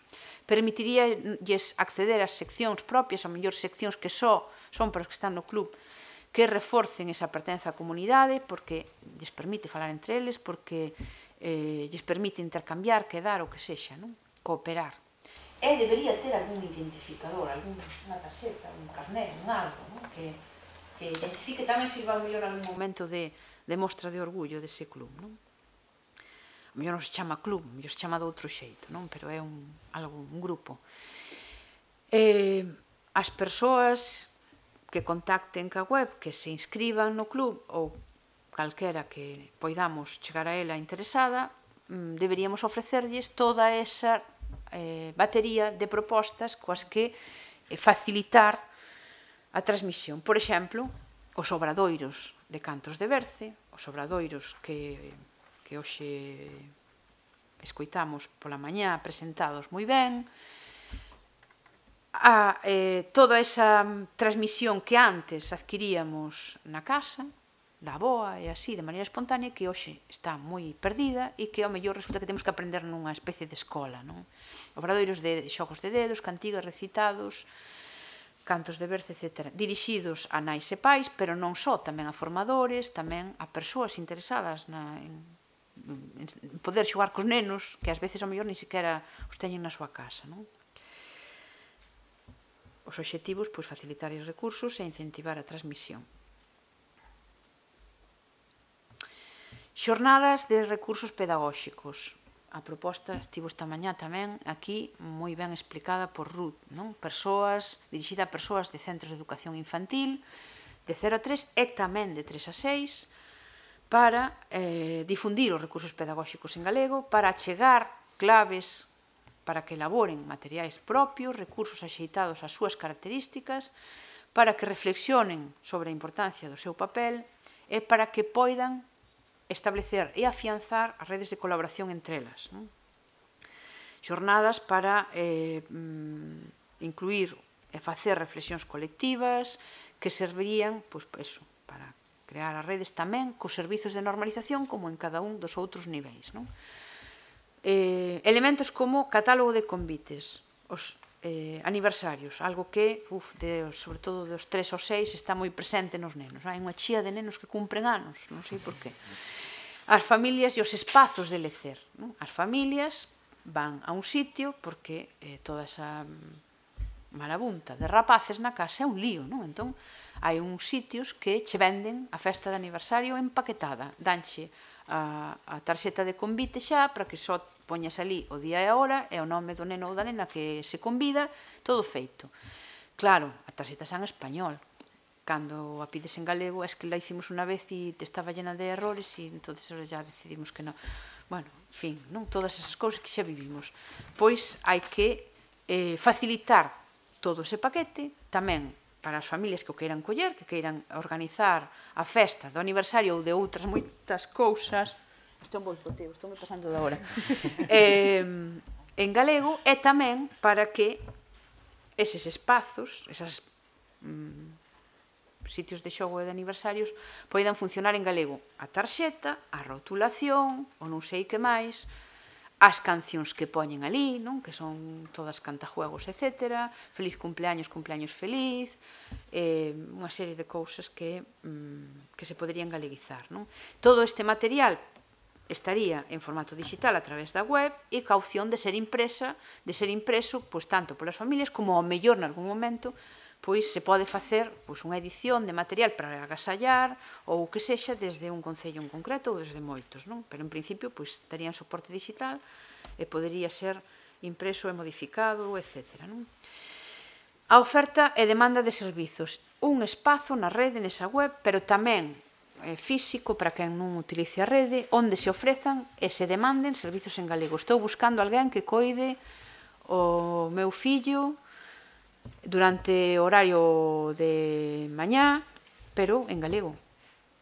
Permitiríalles acceder ás seccións propias, ou mellor seccións que só son para os que están no club, que reforcen esa pertenza á comunidade, porque lles permite falar entre eles, porque lles permite intercambiar, quedar, o que sexa, non? Cooperar. E debería ter algún identificador, unha tarxeta, un carné, un algo, non? Que identifique tamén sirva ao mellor algún momento de mostra de orgullo dese club, non? A mellor non se chama club, a mellor se chama de outro xeito, non? Pero é un grupo. As persoas que contacten ca web, que se inscriban no club ou calquera que poidamos chegar a ela interesada, deberíamos ofrecerlles toda esa batería de propostas coas que facilitar a transmisión. Por exemplo, os obradoiros de cantos de berce, os obradoiros que hoxe escoitamos pola mañá presentados moi ben, toda esa transmisión que antes adquiríamos na casa, da avoa e así, de maneira espontánea, que hoxe está moi perdida e que ao mellor resulta que temos que aprender nunha especie de escola, non? Obradoiros de xogos de dedos, cantigas, recitados, cantos de berce, etc. Dirixidos a nais e pais, pero non só, tamén a formadores, tamén a persoas interesadas en poder xogar cos nenos, que ás veces ao mellor ni sequera os teñen na súa casa, non? Os obxectivos, facilitar os recursos e incentivar a transmisión. Xornadas de recursos pedagóxicos. A proposta estivo esta mañá tamén aquí moi ben explicada por Ruth, non? Dirixida a persoas de centros de educación infantil de 0 a 3 e tamén de 3 a 6 para difundir os recursos pedagóxicos en galego, para achegar claves para que elaboren materiais propios, recursos axeitados ás súas características, para que reflexionen sobre a importancia do seu papel e para que poidan establecer e afianzar as redes de colaboración entre elas. Xornadas para incluir e facer reflexións colectivas que servirían para crear as redes tamén cos servizos de normalización como en cada un dos outros niveis. Elementos como catálogo de convites, os aniversarios, algo que, sobre todo dos 3 aos 6, está moi presente nos nenos. Hai unha chía de nenos que cumpren anos, non sei por qué. As familias e os espazos de lecer. As familias van a un sitio porque toda esa marabunta de rapaces na casa é un lío, non? Entón, hai uns sitios que che venden a festa de aniversario empaquetada. Danche a tarxeta de convite xa para que só poñas ali o día e a hora e o nome do neno ou da nena que se convida, todo feito. Claro, a tarxeta está en español. Cando a pides en galego, es que la hicimos unha vez e te estaba llena de errores e entonces ya decidimos que non. Bueno, en fin, non? Todas esas cousas que xa vivimos. Pois hai que facilitar todo ese paquete, tamén para as familias que o queiran coller, que queiran organizar a festa do aniversario ou de outras moitas cousas. Estou un boicoteo, estou me pasando da hora. En galego, e tamén para que eses espazos, esas sitios de xogo e de aniversarios poidan funcionar en galego. A tarxeta, a rotulación, o non sei que máis, as cancións que poñen ali, non? Que son todas cantajuegos, etc. Feliz cumpleaños, cumpleaños feliz, unha serie de cousas que se poderían galeguizar, non? Todo este material estaría en formato digital a través da web e ca opción de ser impreso pois tanto polas familias como ao mellor nalgún momento pois se pode facer pois unha edición de material para agasallar ou o que sexa desde un concello en concreto ou desde moitos, non? Pero en principio pois estaría en soporte digital e podería ser impreso e modificado, etc. Non? A oferta e demanda de servizos, un espazo na rede nesa web, pero tamén físico para quen non utilice a rede, onde se ofrezan e se demanden servizos en galego. Estou buscando alguén que coide o meu fillo durante o horario de mañá, pero en galego.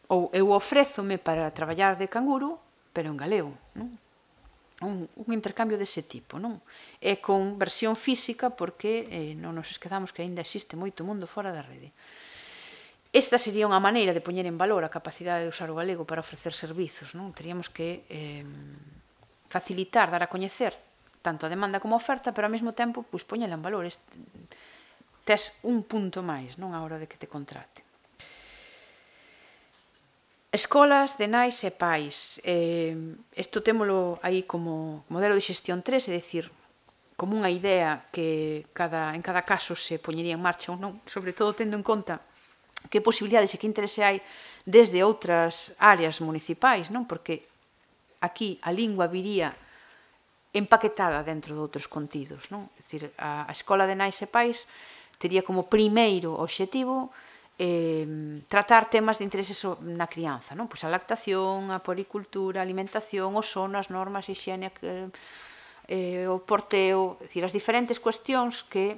Ou eu ofrézome para traballar de canguro, pero en galego. Non? Un intercambio dese tipo. Non? E con versión física, porque non nos esquezamos que aínda existe moito mundo fora da rede. Esta sería unha maneira de poñer en valor a capacidade de usar o galego para ofrecer servizos. Non? Teríamos que facilitar, dar a coñecer tanto a demanda como a oferta, pero ao mesmo tempo pois, poñela en valor. Tes un punto máis non a hora de que te contrate. Escolas de nais e pais. Isto témolo aí como modelo de xestión 3, é dicir, como unha idea que en cada caso se poñería en marcha ou non, sobre todo tendo en conta que posibilidades e que interese hai desde outras áreas municipais, non? Porque aquí a lingua viría empaquetada dentro de outros contidos, non? É dicir, a escola de nais e pais tería como primeiro objetivo tratar temas de interese na crianza, non? Pois a lactación, a puericultura, a alimentación, o sono, as normas, a higiene, o porteo, é dicir, as diferentes cuestións que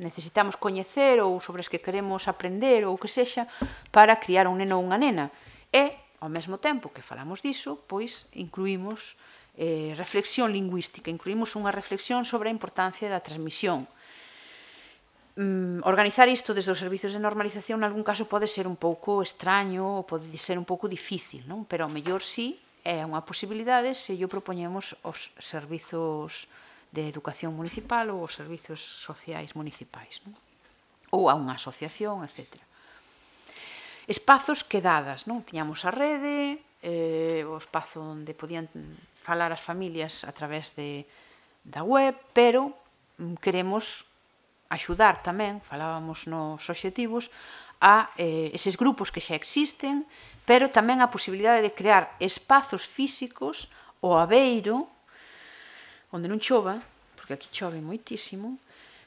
necesitamos coñecer ou sobre as que queremos aprender ou o que sexa para criar un neno ou unha nena. E, ao mesmo tempo que falamos diso, pois incluímos reflexión lingüística, incluímos unha reflexión sobre a importancia da transmisión. Organizar isto desde os servizos de normalización en algún caso pode ser un pouco extraño ou pode ser un pouco difícil, non? Pero ao mellor sí é unha posibilidade se yo propoñemos os servizos de educación municipal ou os servizos sociais municipais, non? Ou a unha asociación, etc. Espazos quedadas, non? Tiñamos a rede, o espazo onde podían falar as familias a través da web, pero queremos axudar tamén, falábamos nos obxectivos, a eses grupos que xa existen, pero tamén a posibilidade de crear espazos físicos o abeiro, onde non chova, porque aquí chove moitísimo,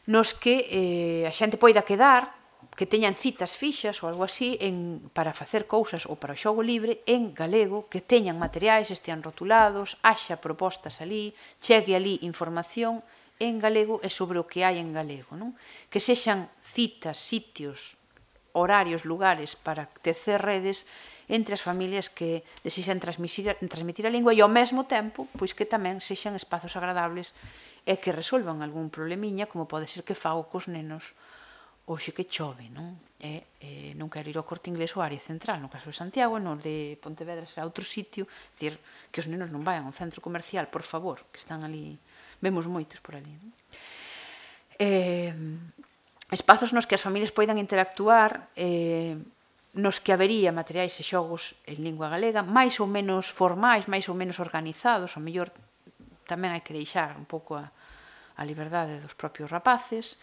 nos que a xente poida quedar, que teñan citas fixas ou algo así para facer cousas ou para o xogo libre en galego, que teñan materiais, estean rotulados, haxa propostas ali, chegue ali información en galego e sobre o que hai en galego, non? Que sexan citas, sitios, horarios, lugares para tecer redes entre as familias que desexan transmitir a lingua e ao mesmo tempo pois que tamén sexan espazos agradables e que resolvan algún problemiña como pode ser que fago cos nenos hoxe que chove, non? Non quero ir ao Corte Inglés ou á área central, no caso de Santiago, no de Pontevedra será outro sitio, dicir, que os nenos non vayan a un centro comercial, por favor, que están ali. Vemos moitos por ali. Espazos nos que as familias poidan interactuar, nos que habería materiais e xogos en lingua galega, máis ou menos formais, máis ou menos organizados, ao mellor tamén hai que deixar un pouco a liberdade dos propios rapaces,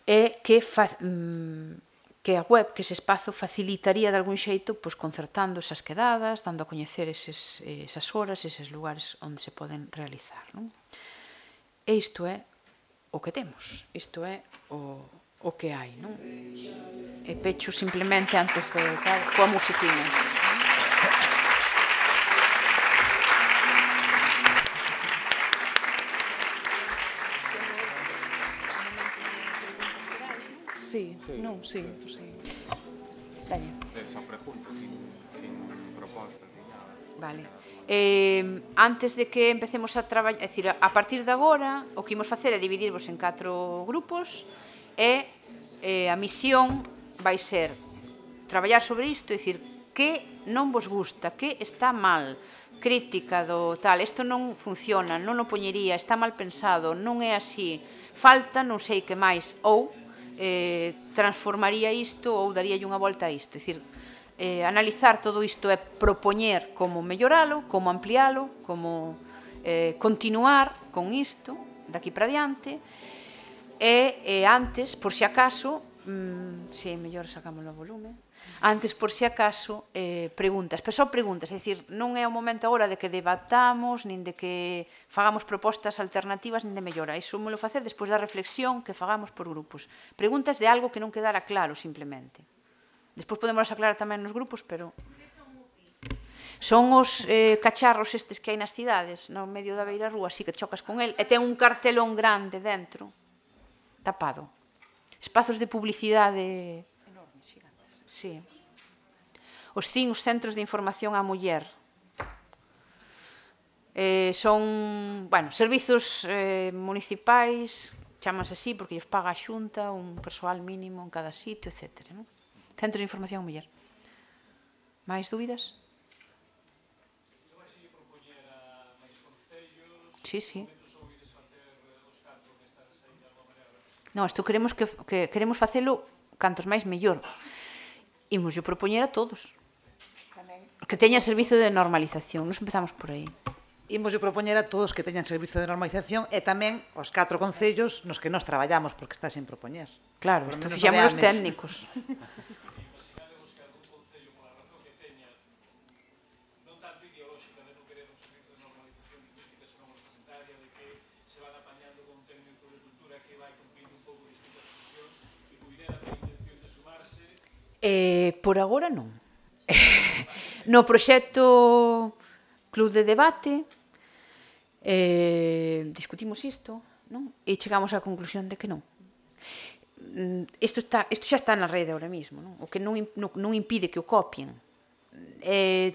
e que a web, que ese espazo facilitaría de algún xeito concertando esas quedadas, dando a coñecer esas horas, eses lugares onde se poden realizar. E isto é o que temos. Isto é o que hai, non? E pecho simplemente antes de tal, coa musiquinha. Sí, non, sí, pues sí. Dalle. Son preguntas, sin propostas, sin nada. Vale. Antes de que empecemos a traballar, é dicir, a partir de agora, o que imos facer é dividirvos en 4 grupos e a misión vai ser traballar sobre isto, é dicir, que non vos gusta, que está mal, crítica do tal, isto non funciona, non o poñería, está mal pensado, non é así, falta non sei que máis, ou transformaría isto ou daríalle unha volta a isto, é dicir, analizar todo isto é propoñer como melloralo, como amplialo, como continuar con isto daqui para diante e antes, por si acaso, si mellor sacamos o volume, antes, por si acaso, preguntas, pero só preguntas, é dicir, non é o momento agora de que debatamos, nin de que fagamos propostas alternativas, nin de mellora, iso me lo facer despois da reflexión que fagamos por grupos. Preguntas de algo que non quedara claro, simplemente. Despois podemos aclarar tamén nos grupos, pero... Son os cacharros estes que hai nas cidades, no medio da beira rúa, así que chocas con el, e ten un cartelón grande dentro, tapado. Espazos de publicidade enormes, gigantes. Sí. Os centros de información á muller. Son, bueno, servizos municipais, chamanse así porque os paga a Xunta, un persoal mínimo en cada sitio, etc. Centros de información á muller. Mais dúbidas? Sí, sí. Non, isto queremos facelo cantos máis mellor. Imos yo propoñer a todos. Que teñan servizo de normalización. Nos empezamos por aí. Imos yo propoñer a todos que teñan servizo de normalización e tamén os 4 concellos nos que nós traballamos, porque está sin propoñer. Claro, isto fixamos os técnicos. Por agora non. No proxecto Club de Debate discutimos isto, non? E chegamos á conclusión de que non. Isto xa está na rede ahora mismo, non? O que non impide que o copien.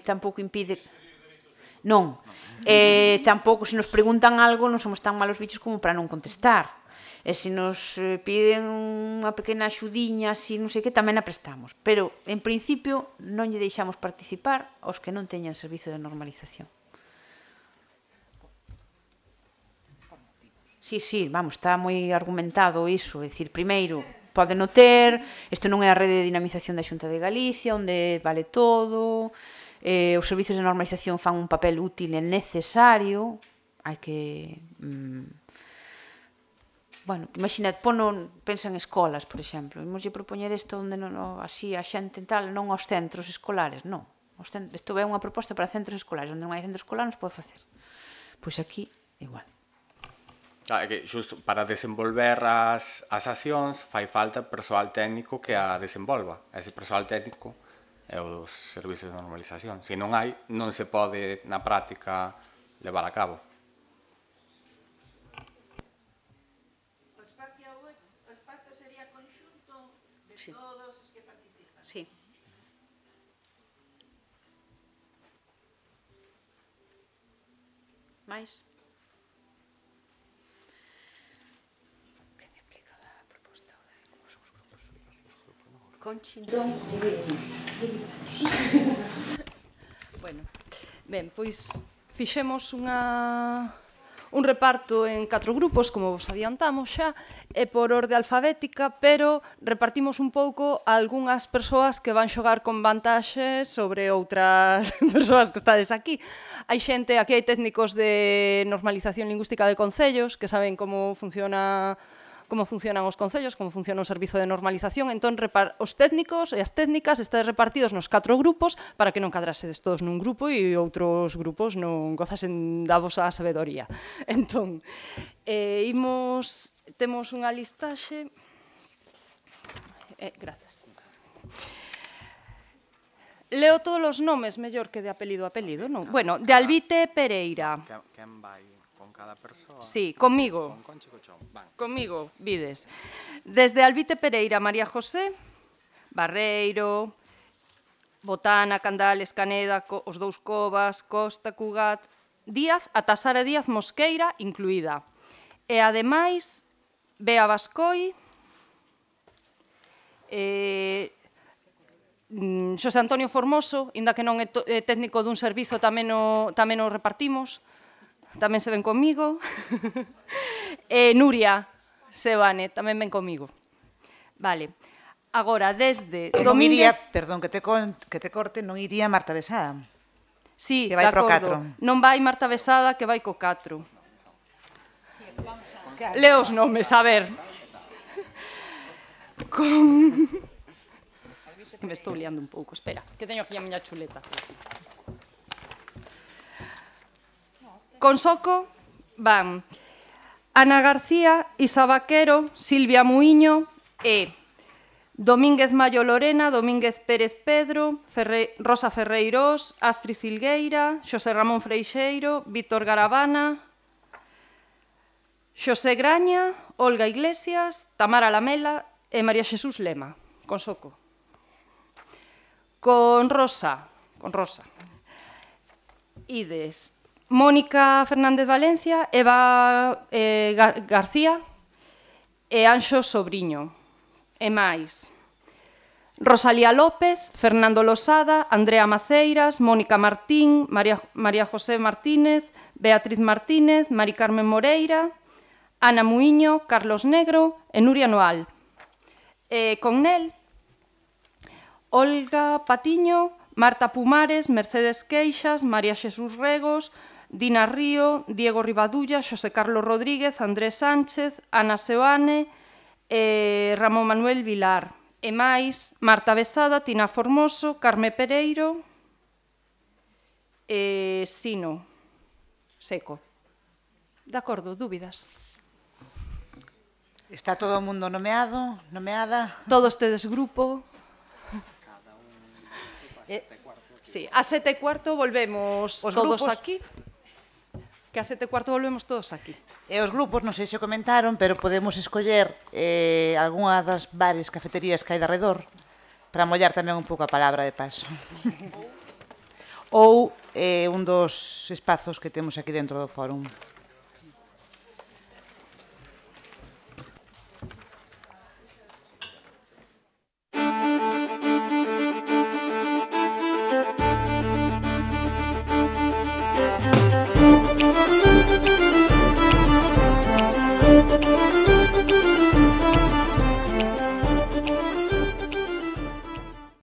Tampouco impide... Non. Tampouco, se nos preguntan algo, non somos tan malos bichos como para non contestar. E se nos piden unha pequena axudiña, así, non sei que, tamén a prestamos. Pero, en principio, non lle deixamos participar aos que non teñan servizo de normalización. Sí, vamos, está moi argumentado iso. É dicir, primeiro, pode non ter, isto non é a rede de dinamización da Xunta de Galicia, onde vale todo, os servizos de normalización fan un papel útil e necesario, hai que... Bueno, imagínate, pensa en escolas, por exemplo. Imoslle propoñer isto onde así a xente tal, non aos centros escolares, non. Isto é unha proposta para centros escolares, onde non hai centro escolar non se pode facer. Pois aquí, igual. É que xusto para desenvolver as accións fai falta persoal técnico que a desenvolva. Ese persoal técnico é os servizos de normalización. Se non hai, non se pode na práctica levar a cabo. Sí. Mais? Que me explica a proposta de como son os grupos? Conchi. Bueno, ben, pois fixemos un reparto en 4 grupos, como vos adiantamos xa, e por orde alfabética, pero repartimos un pouco a algunhas persoas que van xogar con vantaxe sobre outras persoas que estades aquí. Hai xente, aquí hai técnicos de normalización lingüística de concellos, que saben como funciona como funcionan os concellos, como funciona o servizo de normalización. Entón, os técnicos e as técnicas están repartidos nos 4 grupos para que non cadrasedes todos nun grupo e outros grupos non gozasen da vosa sabedoría. Entón, temos unha listaxe... Grazas. Leo todos os nomes, mellor que de apelido a apelido, non? Bueno, de Albite Pereira. Quen vai con cada persoa? Sí, comigo. Con Conchi Cochón. Comigo, vides. Desde Albite Pereira, María José, Barreiro, Botana, Candales, Caneda, os dous Covas, Costa, Cugat, Díaz, ata Sara Díaz Mosqueira, incluída. E, ademais, Bea Bascoi, Xosé Antonio Formoso, inda que non é técnico dun servizo, tamén o repartimos, tamén se ven comigo. E Nuria Sebane, tamén ven comigo. Vale. Agora, desde Domínguez... Perdón, que te corte, non iría Marta Besada. Sí, de acordo. Non vai Marta Besada, que vai co 4. Leo os nomes, a ver. Me estou liando un pouco, espera, que teño aquí a miña chuleta. Con Soco van Ana García, Isa Vaquero, Silvia Muiño e Domínguez Mayo Lorena, Domínguez Pérez Pedro, Rosa Ferreirós, Astrid Filgueira, Xosé Ramón Freixeiro, Víctor Garavana, Xosé Graña, Olga Iglesias, Tamara Lamela e María Xesús Lema, con Soco. Con Rosa, ides Mónica Fernández Valencia, Eva García e Anxo Sobriño. E máis Rosalía López, Fernando Losada, Andrea Maceiras, Mónica Martín, María José Martínez, Beatriz Martínez, Mari Carmen Moreira, Ana Muiño, Carlos Negro e Nuria Noal. E con Nel, Olga Patiño, Marta Pumares, Mercedes Queixas, María Xesús Regos, Dina Río, Diego Rivadulla, Xosé Carlos Rodríguez, Andrés Sánchez, Ana Seoane e Ramón Manuel Vilar. E máis Marta Besada, Tina Formoso, Carme Pereiro e Sino Seco. De acordo, dúbidas? Está todo o mundo nomeado, nomeada? Todos tedes grupo. Sí, a 7:15 volvemos todos aquí. Que a 7:15 volvemos todos aquí. E os grupos, non sei se o comentaron, pero podemos escoller algunha das bares, cafeterías que hai de arredor para mollar tamén un pouco a palabra de paso. Ou un dos espazos que temos aquí dentro do fórum.